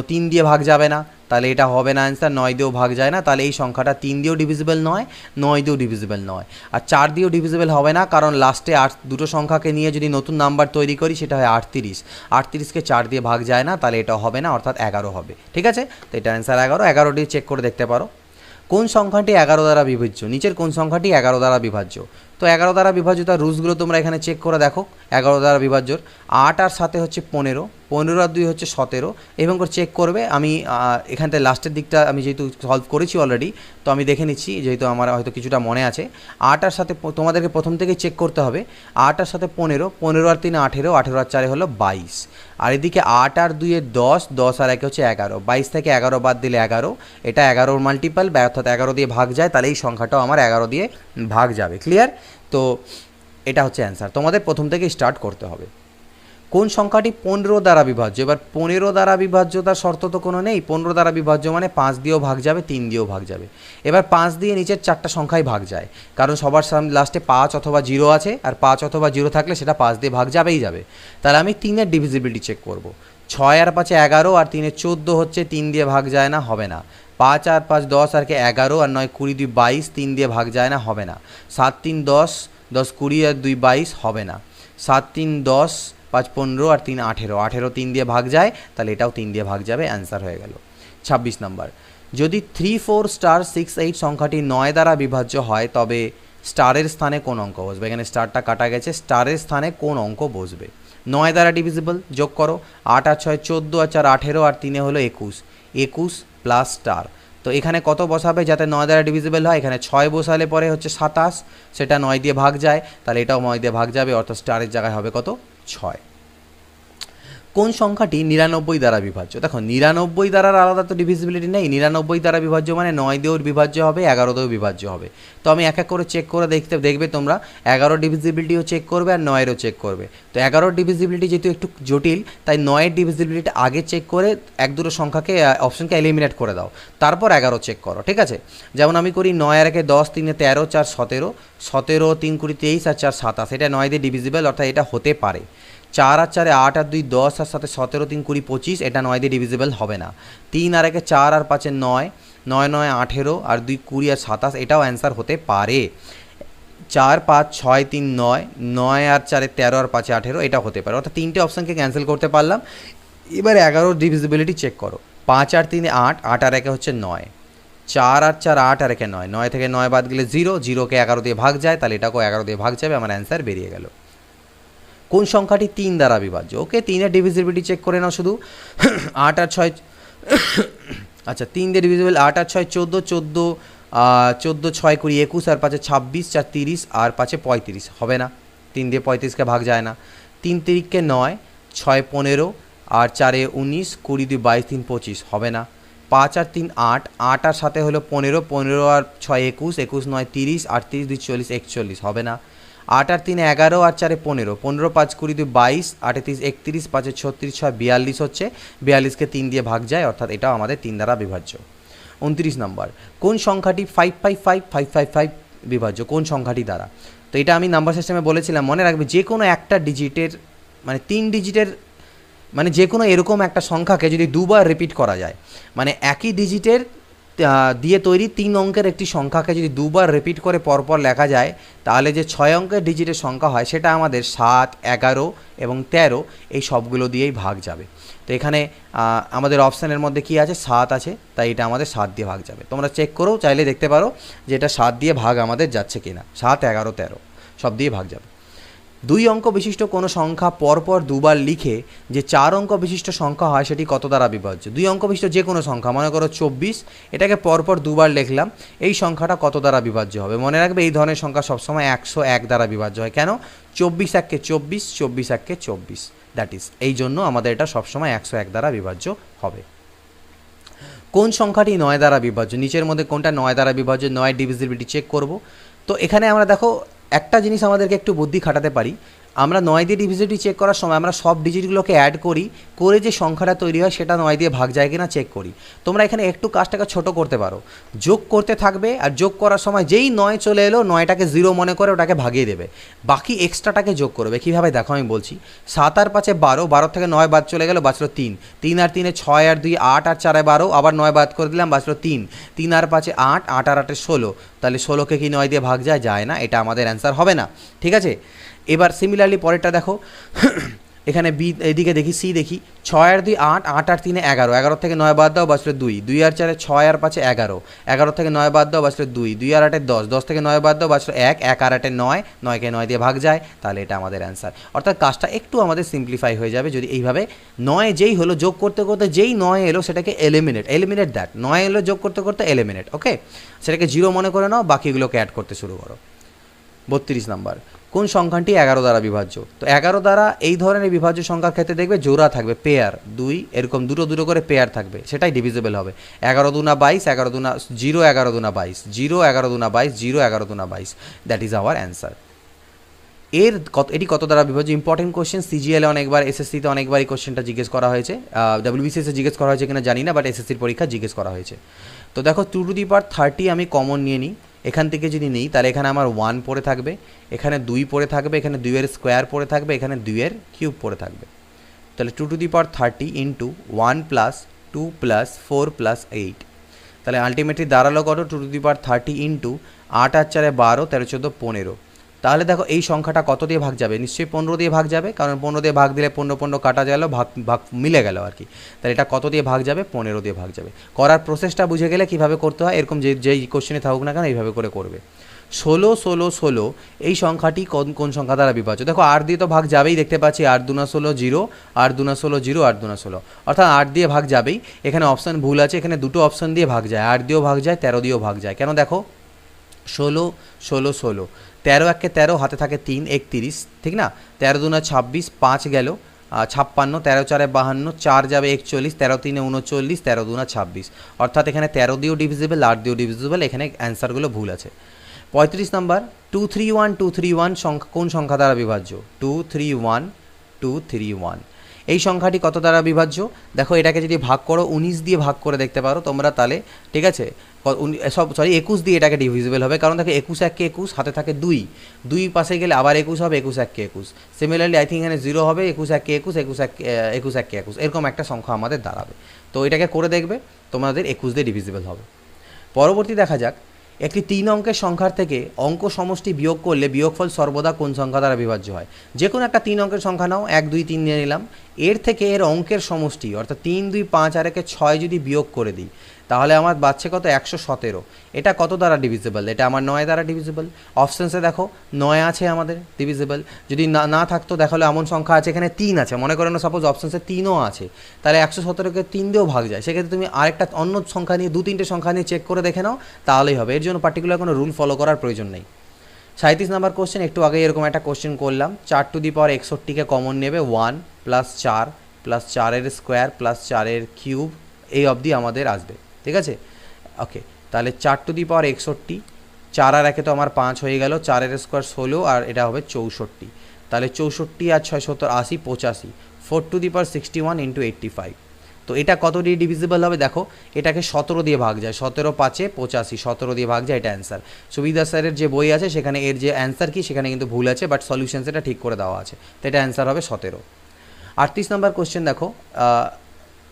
3 দিয়ে ভাগ যাবে না, তাহলে এটা হবে না অ্যান্সার। 9 দিয়েও ভাগ যায় না, তাহলে এই সংখ্যাটা 3 দিয়েও ডিভিজিবল নয়, 9 দিয়েও ডিভিজিবল নয়, আর 4 দিয়েও ডিভিজিবল হবে না, কারণ লাস্টে দুটো সংখ্যাকে নিয়ে যদি নতুন নাম্বার তৈরি করি সেটা হয় 38, 38কে 4 দিয়ে ভাগ যায় না, তাহলে এটা হবে না, অর্থাৎ 11 হবে। ঠিক আছে, তো এটা অ্যান্সার 11। 11 দিয়ে চেক করে দেখতে পারো কোন সংখ্যাটি 11 দ্বারা বিভাজ্য, নিচের কোন সংখ্যাটি 11 দ্বারা বিভাজ্য। তো 11 দ্বারা বিভাজ্য তার রুলসগুলো তোমরা এখানে চেক করে দেখো। 11 দ্বারা বিভাজ্যর 8 আর 7 হচ্ছে 15, 15 আর 2 হচ্ছে 17, এবং করে চেক করবে। আমি এখান থেকে লাস্টের দিকটা আমি যেহেতু সলভ করেছি অলরেডি, তো আমি দেখে নিচ্ছি, যেহেতু আমার হয়তো কিছুটা মনে আছে। 8 আর 7 তোমাদেরকে প্রথম থেকে চেক করতে হবে। 8 আর 7 15, 15 আর 3 18, 18 আর 4 হলো 22, আর এদিকে 8 আর 2 10, 10 আর 1 হচ্ছে 11, 22 থেকে 11 বাদ দিলে 11, এটা 11 মাল্টিপল, অর্থাৎ 11 দিয়ে ভাগ যায়, তাহলে এই সংখ্যাটাও আমার 11 দিয়ে ভাগ যাবে। ক্লিয়ার? তো এটা হচ্ছে অ্যান্সার, তোমাদের প্রথম থেকে স্টার্ট করতে হবে। কোন সংখ্যাটি 15 দ্বারা বিভাজ্য? এবার 15 দ্বারা বিভাজ্যতার শর্ত তো কোনো নেই, 15 দ্বারা বিভাজ্য মানে 5 দিয়েও ভাগ যাবে, 3 দিয়েও ভাগ যাবে। এবার 5 দিয়ে নিচের 4টা সংখ্যাই ভাগ যায়, কারণ সবার সামনে লাস্টে 5 অথবা 0 আছে, আর 5 অথবা 0 থাকলে সেটা 5 দিয়ে ভাগ যাবেই যাবে। তাহলে আমি 3-এর ডিভিজিবিলিটি চেক করব। 6 আর 5 11, আর 3 14 হচ্ছে, 3 দিয়ে ভাগ যায় না, হবে না। 5 আর 5 10 আর 11, আর 9 20 2 22, 3 দিয়ে ভাগ যায় না, হবে না। 7 3 10, 10 20 আর 2 22, হবে না। 7 3 10, 5 15 আর 3 18, 18 3 দিয়ে ভাগ যায়, তাহলে এটাও 3 দিয়ে ভাগ যাবে, অ্যান্সার হয়ে গেল। 26 নম্বর, যদি 3 4 স্টার 6 8 সংখ্যাটি 9 দ্বারা বিভাজ্য হয় তবে স্টারের স্থানে কোন অঙ্ক বসবে? এখানে স্টারটা কাটা গেছে, স্টারের স্থানে কোন অঙ্ক বসবে? 9 দ্বারা ডিভিজিবল, যোগ করো, 8 আর 6 14 আর 4 18 আর 3 হলো 21, 21 প্লাস স্টার। তো এখানে কত বসাবে যাতে 9 দ্বারা ডিভিজিবল হয়? এখানে 6 বসালে পরে হচ্ছে 27, সেটা 9 দিয়ে ভাগ যায়, তাহলে এটাও 9 দিয়ে ভাগ যাবে, অর্থাৎ স্টারের জায়গায় হবে কত? 6। কোন সংখ্যাটি 99 দ্বারা বিভাজ্য? দেখো 99 দ্বারার আলাদা তো ডিভিজিবিলিটি নেই, 99 দ্বারা বিভাজ্য মানে 9 দিয়েও বিভাজ্য হবে, 11 দিয়েও বিভাজ্য হবে। তো আমি এক এক করে চেক করে দেখবে তোমরা 11 ডিভিজিবিলিটিও চেক করবে আর 9-এরও চেক করবে। তো 11 ডিভিজিবিলিটি যেহেতু একটু জটিল, তাই 9-এর ডিভিজিবিলিটি আগে চেক করে এক দুটো সংখ্যাকে অপশনকে এলিমিনেট করে দাও, তারপর 11 চেক করো, ঠিক আছে? যেমন আমি করি 9 আর 1 10, 3 13, 4 17, 17 3 20 23 আর 4 27, এটা 9 দিয়ে ডিভিজিবল, অর্থাৎ এটা হতে পারে। 4 আর 4 8 আর 2 10 আর 7 17 3 20 25, এটা 9 দিয়ে ডিভিজিবল হবে না। 3 আর 1 4 আর 5 9, 9 9 18 আর 2 20 আর 27, এটাও অ্যান্সার হতে পারে। 4 5 6 3 9, 9 আর 4 13 আর 5 18, এটা হতে পারে, অর্থাৎ তিনটে অপশানকে ক্যান্সেল করতে পারলাম। এবার 11 ডিভিজিবিলিটি চেক করো, 5 আর 3 8, 8 আর 1 হচ্ছে 9, 4 আর 4 8 আর 1 9, 9 থেকে 9 বাদ গেলে 0, 0কে 11 দিয়ে ভাগ যায়, তাহলে এটাকেও 11 দিয়ে ভাগ যাবে, আমার অ্যান্সার বেরিয়ে গেল। কোন সংখ্যাটি 3 দ্বারা বিভাজ্য? ওকে, 3-এর ডিভিজিবিলিটি চেক করে নাও শুধু। 8 আর 6, আচ্ছা 3 দিয়ে ডিভিজিবল, 8 আর 6 14, 14 14 6 20 21 আর 5 26, 4 30 আর 5 35, হবে না, 3 দিয়ে 35কে ভাগ যায় না। 3 3কে 9, 6 15 আর 4 19, 20 2 22 3 25, হবে না। 5 আর 3 8, 8 আর 7 হলো 15, 15 আর 6 21, 21 9 30, 38 2 40 41, হবে না। 8 আর 3 11 আর 4 15, 15 5 20 2 22, 38 31, 5 36 6 42 হচ্ছে, 42কে 3 দিয়ে ভাগ যায়, অর্থাৎ এটাও আমাদের 3 দ্বারা বিভাজ্য। 29 নম্বর, কোন সংখ্যাটি 555 555 বিভাজ্য? কোন সংখ্যাটি দ্বারা? তো এটা আমি নাম্বার সিস্টেমে বলেছিলাম, মনে রাখবে যে কোনো একটা ডিজিটের মানে 3 ডিজিটের মানে যে কোনো এরকম একটা সংখ্যাকে যদি দুবার রিপিট করা যায়, মানে একই ডিজিটের দিয়ে তৈরি 3 অঙ্কের একটি সংখ্যাকে যদি দুবার রিপিট করে পরপর লেখা যায়, তাহলে যে 6 অঙ্কের ডিজিটের সংখ্যা হয় সেটা আমাদের 7 11 এবং 13, এই সবগুলো দিয়েই ভাগ যাবে। তো এখানে আমাদের অপশানের মধ্যে কি আছে? 7 আছে, তাই এটা আমাদের 7 দিয়ে ভাগ যাবে। তোমরা চেক করেও চাইলে দেখতে পারো যে এটা 7 দিয়ে ভাগ আমাদের যাচ্ছে কিনা। 7 11 13 সব দিয়ে ভাগ যাবে। 2 অঙ্ক বিশিষ্ট কোনো সংখ্যা পরপর দুবার লিখে যে 4 অঙ্ক বিশিষ্ট সংখ্যা হয় সেটি কত দ্বারা বিভাজ্য? 2 অঙ্ক বিশিষ্ট যে কোনো সংখ্যা, মনে করো 24, এটাকে পরপর দুবার লিখলাম, এই সংখ্যাটা কত দ্বারা বিভাজ্য হবে? মনে রাখবে এই ধরনের সংখ্যা সবসময় 101 দ্বারা বিভাজ্য হয়। কেন? 24 1 কে 24, 24 1 কে 24, দ্যাট ইজ এই জন্য আমাদের এটা সবসময় 101 দ্বারা বিভাজ্য হবে। কোন সংখ্যাটি 9 দ্বারা বিভাজ্য? নিচের মধ্যে কোনটা 9 দ্বারা বিভাজ্য? 9 ডিভিজিবিলিটি চেক করব। তো এখানে আমরা দেখো একটা জিনিস আমাদেরকে একটু বুদ্ধি খাটাতে পারি, আমরা 9 দিয়ে ডিভিজিবিলিটি চেক করার সময় আমরা সব ডিজিটগুলোকে অ্যাড করি, করে যে সংখ্যাটা তৈরি হয় সেটা 9 দিয়ে ভাগ যায় কিনা চেক করি। তোমরা এখানে একটু কাজটাকে ছোট করতে পারো, যোগ করতে থাকবে আর যোগ করার সময় যেই 9 চলে এলো 9টাকে 0 মনে করে ওটাকে ভাগিয়ে দেবে, বাকি এক্সট্রাটাকে যোগ করবে। কীভাবে দেখো আমি বলছি, 7 আর 5 12, 12 থেকে 9 বাদ চলে গেল, বাঁচলো 3, 3 আর 3 6 আর 2 8 আর 4 12, আবার 9 বাদ করে দিলাম, বাঁচলো 3, 3 আর 5 8, 8 আর 8 16, তাহলে 16কে কি 9 দিয়ে ভাগ যায়? যায় না, এটা আমাদের অ্যান্সার হবে না, ঠিক আছে। এবার সিমিলারলি পরেরটা দেখো, এখানে বি, এদিকে দেখি সি দেখি, 6 আর 2 8, 8 আর 3 11, 11 থেকে 9 বাদ দাও, বাঁচলো 2, 2 আর 4 6 আর 5 11, 11 থেকে 9 বাদ দাও, বাঁচলো 2, 2 আর 8 10, 10 থেকে 9 বাদ দাও, বাঁচলো 1, 1 আর 8 9, 9কে 9 দিয়ে ভাগ যায়, তাহলে এটা আমাদের অ্যান্সার। অর্থাৎ কাজটা একটু আমাদের সিম্পলিফাই হয়ে যাবে যদি এইভাবে 9 যেই হলো যোগ করতে করতে যেই 9 এলো সেটাকে এলিমিনেট দ্যাট, 9 এলো যোগ করতে করতে এলিমিনেট, ওকে, সেটাকে 0 মনে করে নাও, বাকিগুলোকে অ্যাড করতে শুরু করো। 32 নাম্বার, কোন সংখ্যাটি 11 দ্বারা বিভাজ্য? তো 11 দ্বারা এই ধরনের বিভাজ্য সংখ্যার ক্ষেত্রে দেখবে জোড়া থাকবে, পেয়ার 2, এরকম দুটো দুটো করে পেয়ার থাকবে, সেটাই ডিভিজিবল হবে। 11 2 22, 11 2 0, 11 2 22, 0 11 2 22, 0 11 2 22, দ্যাট ইজ আওয়ার অ্যান্সার। এটি কত দ্বারা বিভাজ্য? ইম্পর্টেন্ট কোশ্চেন, সিজিএলে অনেকবার, এসএসসিতে অনেকবার এই কোশ্চেনটা জিজ্ঞেস করা হয়েছে, ডাব্লিউবিসিএসে জিজ্ঞেস করা হয়েছে কিনা জানি না, বাট এসএসসির পরীক্ষা জিজ্ঞেস করা হয়েছে। তো দেখো 2 টু দি পাওয়ার 30 আমি কমন নিয়ে নিই, এখান থেকে যদি নিই তাহলে এখানে আমার 1 পড়ে থাকবে, এখানে 2 পড়ে থাকবে, এখানে 2 এর স্কোয়ার পড়ে থাকবে, এখানে 2 এর কিউব পড়ে থাকবে। তাহলে 2 two the power 30 into 1 plus 2 plus 4 plus 8, তাহলে আলটিমেটলি দাঁড়ালো কত? 2 টু দি পাওয়ার 30 ইন্টু 8 আর 4 12, 13 14 15, তাহলে দেখো এই সংখ্যাটা কত দিয়ে ভাগ যাবে, নিশ্চয়ই 15 দিয়ে ভাগ যাবে, কারণ 15 দিয়ে ভাগ দিলে 15 15 কাটা গেল, ভাগ ভাগ মিলে গেল আর কি। তাহলে এটা কত দিয়ে ভাগ যাবে, 15 দিয়ে ভাগ যাবে। করার প্রসেসটা বুঝে গেলে কীভাবে করতে হয়, এরকম যেই কোশ্চেনে থাকুক না কেন এইভাবে করে করবে। 16 16 16 এই সংখ্যাটি কোন সংখ্যা দ্বারা বিভাজ্য, দেখো 8 দিয়ে তো ভাগ যাবেই, দেখতে পাচ্ছি 8 দুনা 16 0, 8 দুনা 16 0, 8 দুনা 16, অর্থাৎ 8 দিয়ে ভাগ যাবেই। এখানে অপশান ভুল আছে, এখানে দুটো অপশান দিয়ে ভাগ যায়, 8 দিয়েও ভাগ যায়, 13 দিয়েও ভাগ যায়। কেন, দেখো 16 16 16, 13 একে 13, হাতে থাকে 3 31, ঠিক না, 13 দুনা 26, 5 গেল 56, 13 4 52, 4 যাবে 41, 13 3 39, 13 দুনা 26, অর্থাৎ এখানে 13 দিয়েও ডিভিজিবল, 8 দিয়েও ডিভিজিবল, এখানে অ্যান্সারগুলো ভুল আছে। 35 নম্বর 231 231 সংখ্যা কোন সংখ্যা দ্বারা বিভাজ্য, 231 231 এই সংখ্যাটি কত দ্বারা বিভাজ্য, দেখো এটাকে যদি ভাগ করো 19 দিয়ে ভাগ করে দেখতে পারো তোমরা, তাহলে ঠিক আছে, 21 দিয়ে এটাকে ডিভিজিবল হবে, কারণ দেখো 21 1 21, হাতে থাকে 2, 2 পাশে গেলে আবার 21 হবে, 21 1 21, সিমিলারলি আই থিঙ্ক এখানে 0 হবে, 21 1 21, 21 1 21, এরকম একটা সংখ্যা আমাদের দাঁড়াবে। তো এটাকে করে দেখবে, তোমাদের 21 দিয়ে ডিভিজিবল হবে। পরবর্তী দেখা যাক, একটি 3 অঙ্কের সংখ্যার থেকে অঙ্ক সমষ্টি বিয়োগ করলে বিয়োগফল সর্বদা কোন সংখ্যা দ্বারা বিভাজ্য হয়। যে কোনো একটা 3 অঙ্কের সংখ্যা নাও, 1 2 3 নিয়ে নিলাম, এর থেকে এর অঙ্কের সমষ্টি অর্থাৎ 3 2 5 আর 1 6 যদি বিয়োগ করে দিই, তাহলে আমার বাচ্চা কত, 117। এটা কত দ্বারা ডিভিজিবল, এটা আমার 9 দ্বারা ডিভিজিবল। অপশানসে দেখো 9 আছে আমাদের ডিভিজিবল, যদি না থাকতো দেখালে এমন সংখ্যা আছে এখানে 3 আছে, মনে করো না সাপোজ অপশানসে 3ও আছে, তাহলে 117কে 3 দিয়েও ভাগ যায়, সেক্ষেত্রে তুমি আরেকটা অন্য সংখ্যা নিয়ে 2-3টে সংখ্যা নিয়ে চেক করে দেখে নাও, তাহলেই হবে, এর জন্য পার্টিকুলার কোনো রুল ফলো করার প্রয়োজন নেই। 37 নম্বর কোশ্চেন, একটু আগে এরকম একটা কোশ্চেন করলাম, 4 টু দি পাওয়ার 61কে কমন নেবে, 1 plus 4 plus 4 square plus 4 cube, এই অবধি আমাদের আসবে, ঠিক আছে। ওকে, তাহলে 4 টু দি পাওয়ার 61, 4 আর 1 তো আমার 5 হয়ে গেল, 4 স্কোয়ার 16 আর এটা হবে 64, তাহলে 64 আর 6 70 80 85, 4 টু দি পাওয়ার 61 ইন্টু 85। তো এটা কত দিয়ে ডিভিজিবল হবে, দেখো এটাকে 17 দিয়ে ভাগ যায়, 17 5 85, 17 দিয়ে ভাগ যায়, এটা অ্যান্সার। সুবিধা স্যারের যে বই আছে সেখানে এর যে অ্যান্সার কি সেখানে কিন্তু ভুল আছে, বাট সলিউশন সেটা ঠিক করে দেওয়া আছে, তো এটা অ্যান্সার হবে 17। 38 নম্বর কোশ্চেন দেখো,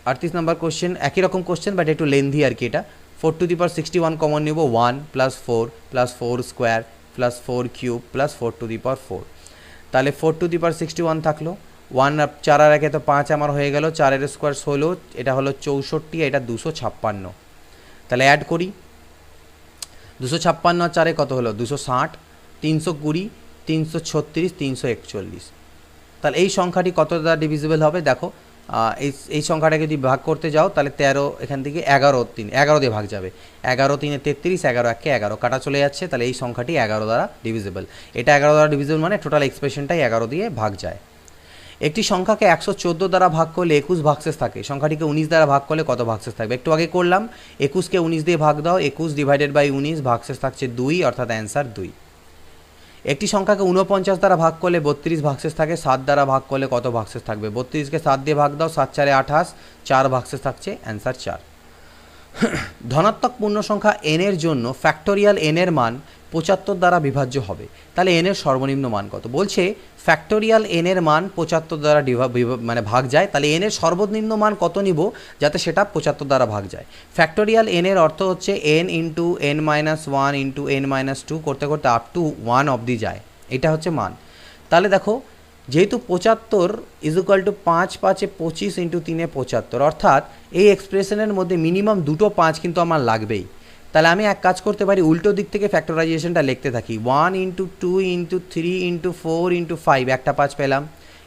38 নম্বর কোশ্চেন একই রকম কোশ্চেন বাট একটু লেন্দি আর কি। এটা 4 টু দি পাওয়ার 61 কমন নেব, 1 plus 4 plus 4 square plus 4 cube plus 4 to the power 4, তাহলে 4 টু দি পাওয়ার 61 থাকলো, 1 4 আর 1 তো 5 আমার হয়ে গেল, 4 স্কোয়ার 16, এটা হলো 64, এটা 256, তাহলে অ্যাড করি, 256 আর 4 কত হলো 260, 320 336 341, তাহলে এই সংখ্যাটি কত দ্বারা ডিভিজিবল হবে, দেখো এই সংখ্যাটাকে যদি ভাগ করতে যাও তাহলে 13, এখান থেকে 11 দিয়ে ভাগ যাবে, 11 3 33, 11 1 11 কাটা চলে যাচ্ছে, তাহলে এই সংখ্যাটি 11 দ্বারা ডিভিজিবল। এটা 11 দ্বারা ডিভিজিবল মানে টোটাল এক্সপ্রেশনটাই 11 দিয়ে ভাগ যায়। একটি সংখ্যাকে 114 দ্বারা ভাগ করলে 21 ভাগশেষ থাকে, সংখ্যাটিকে 19 দ্বারা ভাগ করলে কত ভাগশেষ থাকবে, একটু আগে করলাম, 21কে 19 দিয়ে ভাগ দাও, 21 ডিভাইডেড বাই 19, ভাগশেষ থাকছে 2, অর্থাৎ অ্যান্সার 2। একটি সংখ্যাকে 49 দ্বারা ভাগ করলে 32 ভাগশেষ থাকে, 7 দ্বারা ভাগ করলে কত ভাগশেষ থাকবে, 32কে 7 দিয়ে ভাগ দাও, 7 4 28, 4 ভাগশেষ থাকছে, অ্যান্সার 4। ধনাত্মক পূর্ণ সংখ্যা n এর জন্য ফ্যাক্টোরিয়াল n এর মান 75 দ্বারা বিভাজ্য হবে, তাহলে n এর সর্বনিম্ন মান কত, বলছে ফ্যাক্টোরিয়াল n এর মান 75 দ্বারা মানে ভাগ যায়, তাহলে n এর সর্বনিম্ন মান কত নিব যাতে সেটা 75 দ্বারা ভাগ যায়। ফ্যাক্টোরিয়াল n এর অর্থ হচ্ছে n into n minus 1 into n minus 2 করতে করতে আপ টু 1 অবধি যায়, এটা হচ্ছে মান। তাহলে দেখো যেহেতু 75 ইজ ইকুয়াল টু 5 5 25 ইন্টু 3 75, অর্থাৎ এই এক্সপ্রেশনের মধ্যে মিনিমাম দুটো 5 কিন্তু আমার লাগবেই। তাহলে আমি এক কাজ করতে পারি, উল্টো দিক থেকে ফ্যাক্টরাইজেশনটা লিখতে থাকি, 1 ইন্টু 2 ইন্টু 3 ইন্টু 4 ইন্টু 5, একটা 5 পেলাম,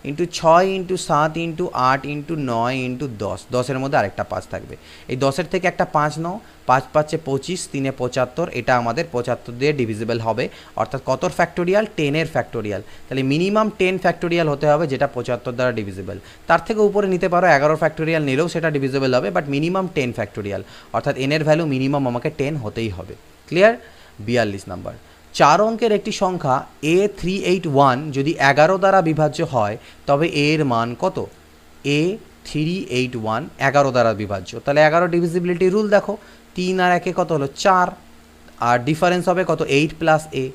into 6 into 7 into 8 into 9 into 10, 10-এর মধ্যে আরেকটা 5 থাকবে, এই 10-এর থেকে একটা 5 নাও, 5 5 25, 3 75, এটা আমাদের 75 দিয়ে ডিভিজিবল হবে, অর্থাৎ কতর ফ্যাক্টোরিয়াল, 10-এর ফ্যাক্টোরিয়াল, তাহলে মিনিমাম 10 ফ্যাক্টোরিয়াল হতে হবে যেটা 75 দ্বারা ডিভিজিবল। তার থেকে উপরে নিতে পারো 11 ফ্যাক্টোরিয়াল নিলেও সেটা ডিভিজিবল হবে, বাট মিনিমাম 10 ফ্যাক্টোরিয়াল, অর্থাৎ n-এর ভ্যালু মিনিমাম আমাকে 10 হতেই হবে। ক্লিয়ার? 42 নাম্বার, 4 অঙ্কের একটি সংখ্যা A381 যদি 11 দ্বারা বিভাজ্য হয় তবে এর মান কত, A381 11 দ্বারা বিভাজ্য, তাহলে 11 ডিভিজিবিলিটি রুল দেখো, 3 আর 1 কত হলো 4, আর ডিফারেন্স হবে কত 8 প্লাস a,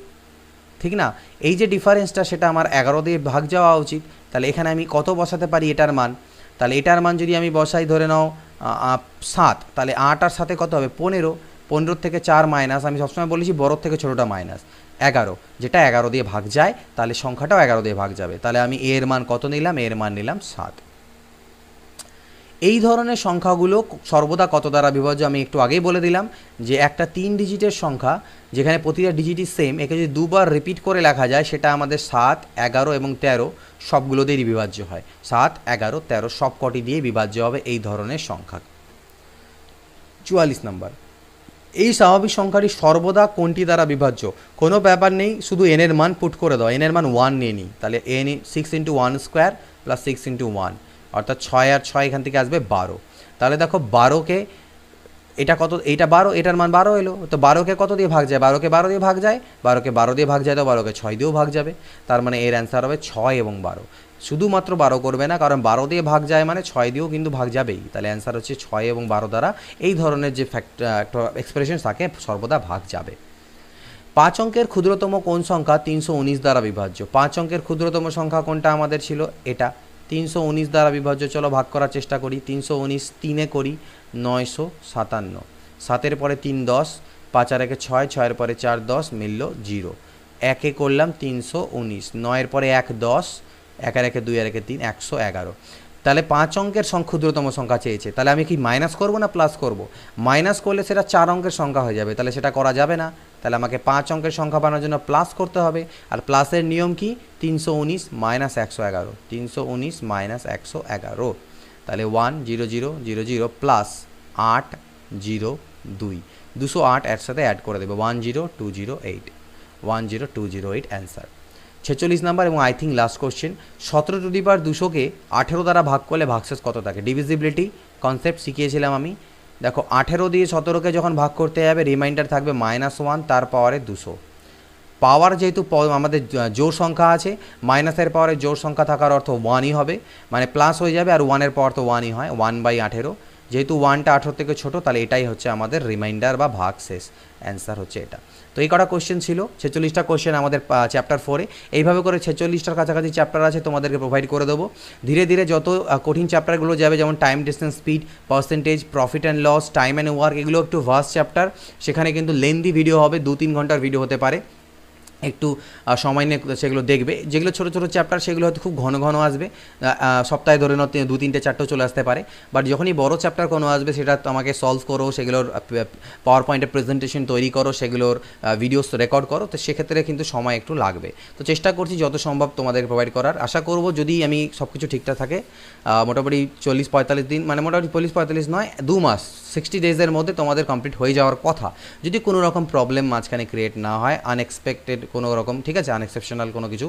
ঠিক না, এই যে ডিফারেন্সটা সেটা আমার 11 দিয়ে ভাগ যাওয়া উচিত, তাহলে এখানে আমি কত বসাতে পারি এটার মান, তাহলে এটার মান যদি আমি বসাই ধরে নাও 7, তাহলে 8 আর 7 কত হবে 15, 15 থেকে 4 মাইনাস, আমি সবসময় বলেছি বড় থেকে ছোটোটা মাইনাস 11, যেটা 11 দিয়ে ভাগ যায়, তাহলে সংখ্যাটাও 11 দিয়ে ভাগ যাবে। তাহলে আমি এর মান কত নিলাম? এর মান নিলাম 7। এই ধরনের সংখ্যাগুলো সর্বদা কত দ্বারা বিভাজ্য আমি একটু আগেই বলে দিলাম, যে একটা 3 ডিজিটের সংখ্যা যেখানে প্রতিটা ডিজিটই সেম, একে যদি দুবার রিপিট করে লেখা যায় সেটা আমাদের 7, 11 এবং 13 সবগুলো দিয়েই বিভাজ্য হয়। 7, 11, 13 সব কটি দিয়ে বিভাজ্য হবে এই ধরনের সংখ্যা। 44 নম্বর, এই স্বাভাবিক সংখ্যাটি সর্বদা কোনটি দ্বারা বিভাজ্য? কোনো ব্যাপার নেই, শুধু n এর মান পুট করে দাও। n এর মান 1 নিয়ে নিই, তাহলে n 6 × 1² + 6 × 1, অর্থাৎ 6 আর 6 এখান থেকে আসবে 12। তাহলে দেখো 12কে, এটা কত? এইটা 12, এটার মান 12 এলো, তো 12কে কত দিয়ে ভাগ যায়? 12কে 12 দিয়ে ভাগ যায়, 12কে 12 দিয়ে ভাগ যায়, তো 12কে 6 দিয়েও ভাগ যাবে। তার মানে এর অ্যান্সার হবে 6 এবং 12। শুধুমাত্র 12 করবে না, কারণ 12 দিয়ে ভাগ যায় মানে 6 দিয়েও কিন্তু ভাগ যাবেই। তাহলে অ্যান্সার হচ্ছে 6 এবং 12 দ্বারা এই ধরনের যে এক্সপ্রেশন থাকে সর্বদা ভাগ যাবে। 5 অঙ্কের ক্ষুদ্রতম কোন সংখ্যা 319 দ্বারা বিভাজ্য? 5 অঙ্কের ক্ষুদ্রতম সংখ্যা কোনটা আমাদের ছিল? এটা 319 দ্বারা বিভাজ্য। চলো ভাগ করার চেষ্টা করি। 319 3-এ করি 957, 7-এর পরে 3 10, 5 আর 1 6, 6-এর পরে 4 10, মিলল 0। 1-এ করলাম 319, 9-এর পরে 1 10, 1 আর 1 2 আর 1 3, 111। তাহলে 5 অঙ্কের ক্ষুদ্রতম সংখ্যা চেয়েছে, তাহলে আমি কি মাইনাস করব না প্লাস করব? মাইনাস করলে সেটা 4 অঙ্কের সংখ্যা হয়ে যাবে, তাহলে সেটা করা যাবে না। তাহলে আমাকে 5 অঙ্কের সংখ্যা বানানোর জন্য প্লাস করতে হবে। আর প্লাসের নিয়ম কি? 319 - 111, 319 - 111। তাহলে 1 0 0 0 0 প্লাস 8 0 2, 208 এর সাথে অ্যাড করে দেবে, 10208, 10208 অ্যান্সার। 46 নাম্বার এবং আই থিঙ্ক লাস্ট কোশ্চেন, 17^200কে 18 দ্বারা ভাগ করলে ভাগশেষ কত থাকে? ডিভিজিবিলিটি কনসেপ্ট শিখিয়েছিলাম আমি। দেখো 18 দিয়ে 17কে যখন ভাগ করতে যাবে রিমাইন্ডার থাকবে -1, তার পাওয়ারে 200। পাওয়ার যেহেতু আমাদের জোড় সংখ্যা আছে, মাইনাসের পাওয়ারে জোড় সংখ্যা থাকার অর্থ 1ই হবে, মানে প্লাস হয়ে যাবে, আর 1-এর পাওয়ার তো 1ই হয়, 1/18। যেহেতু 1টা 18 থেকে ছোটো, তাহলে এটাই হচ্ছে আমাদের রিমাইন্ডার বা ভাগশেষ। অ্যান্সার হচ্ছে এটা। তো এই কটা কোশ্চেন ছিল, 46টা কোশ্চেন আমাদের চ্যাপ্টার 4-এ। এইভাবে করে 46টার কাছাকাছি চ্যাপ্টার আছে, তোমাদেরকে প্রোভাইড করে দেবো। ধীরে ধীরে যত কঠিন চ্যাপ্টারগুলো যাবে, যেমন time, distance, speed, percentage, profit and loss, time and work, এগুলো একটু ভাস্ট চ্যাপ্টার। সেখানে কিন্তু লেন্দি ভিডিও হবে, 2-3 ঘন্টার ভিডিও হতে পারে। একটু সময় নিয়ে সেগুলো দেখবে। যেগুলো ছোটো ছোটো চ্যাপ্টার সেগুলো হয়তো খুব ঘন ঘন আসবে, সপ্তাহে ধরে নাও 2-3টে 4টেও চলে আসতে পারে। বাট যখনই বড় চ্যাপ্টার কোনো আসবে, সেটা তোমাকে সলভ করো, সেগুলোর পাওয়ার পয়েন্টের প্রেজেন্টেশন তৈরি করো, সেগুলোর ভিডিওস রেকর্ড করো, তো সেক্ষেত্রে কিন্তু সময় একটু লাগবে। তো চেষ্টা করছি যত সম্ভব তোমাদেরকে প্রোভাইড করার। আশা করব যদি আমি সব কিছু ঠিকঠাক থাকে, মোটামুটি 40-45 দিন, মানে মোটামুটি 40-45 নয়, 2 মাস, 60 ডেজের মধ্যে তোমাদের কমপ্লিট হয়ে যাওয়ার কথা, যদি কোনো রকম প্রবলেম মাঝখানে ক্রিয়েট না হয়, আনএক্সপেক্টেড কোনো রকম, ঠিক আছে, আনএক্সেপশনাল কোনো কিছু।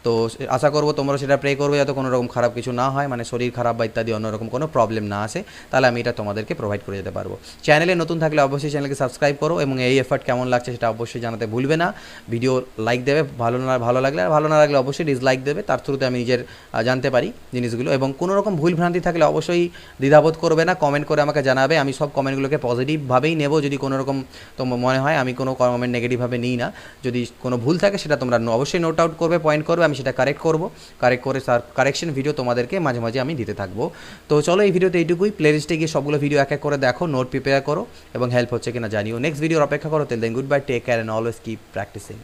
তো আশা করবো তোমরা সেটা প্রে করবে যাতে কোনো রকম খারাপ কিছু না হয়, মানে শরীর খারাপ বা ইত্যাদি অন্যরকম কোনো প্রবলেম না আসে, তাহলে আমি এটা তোমাদেরকে প্রোভাইড করে যেতে পারবো। চ্যানেলে নতুন থাকলে অবশ্যই চ্যানেলকে সাবস্ক্রাইব করো, এবং এই এফার্ট কেমন লাগছে সেটা অবশ্যই জানাতে ভুলবে না। ভিডিও লাইক দেবে ভালো লাগলে, আর ভালো না লাগলে অবশ্যই ডিসলাইক দেবে, তার থ্রুতে আমি নিজের জানতে পারি জিনিসগুলো। এবং কোনো রকম ভুল ভ্রান্তি থাকলে অবশ্যই দ্বিধাবোধ করবে না, কমেন্ট করে আমাকে জানাবে। আমি সব কমেন্টগুলোকে পজিটিভভাবেই নেব, যদি কোনো রকম তোমার মনে হয়, আমি কোনো কমেন্ট নেগেটিভভাবে নিই না। যদি কোনো ভুল থাকে সেটা তোমরা অবশ্যই নোট আউট করবে, পয়েন্ট করবে, আমি সেটা কারেক্ট করে কারেকশন ভিডিও তোমাদেরকে মাঝে মাঝে আমি দিতে থাকবো। তো চলো এই ভিডিওতে এইটুকুই। প্লেলিস্টে গিয়ে সবগুলো ভিডিও এক এক করে দেখো, নোট প্রিপেয়ার করো, এবং হেল্প হচ্ছে কিনা জানিও। নেক্সট ভিডিওর অপেক্ষা করো। Till then good bye, take care and always keep practising.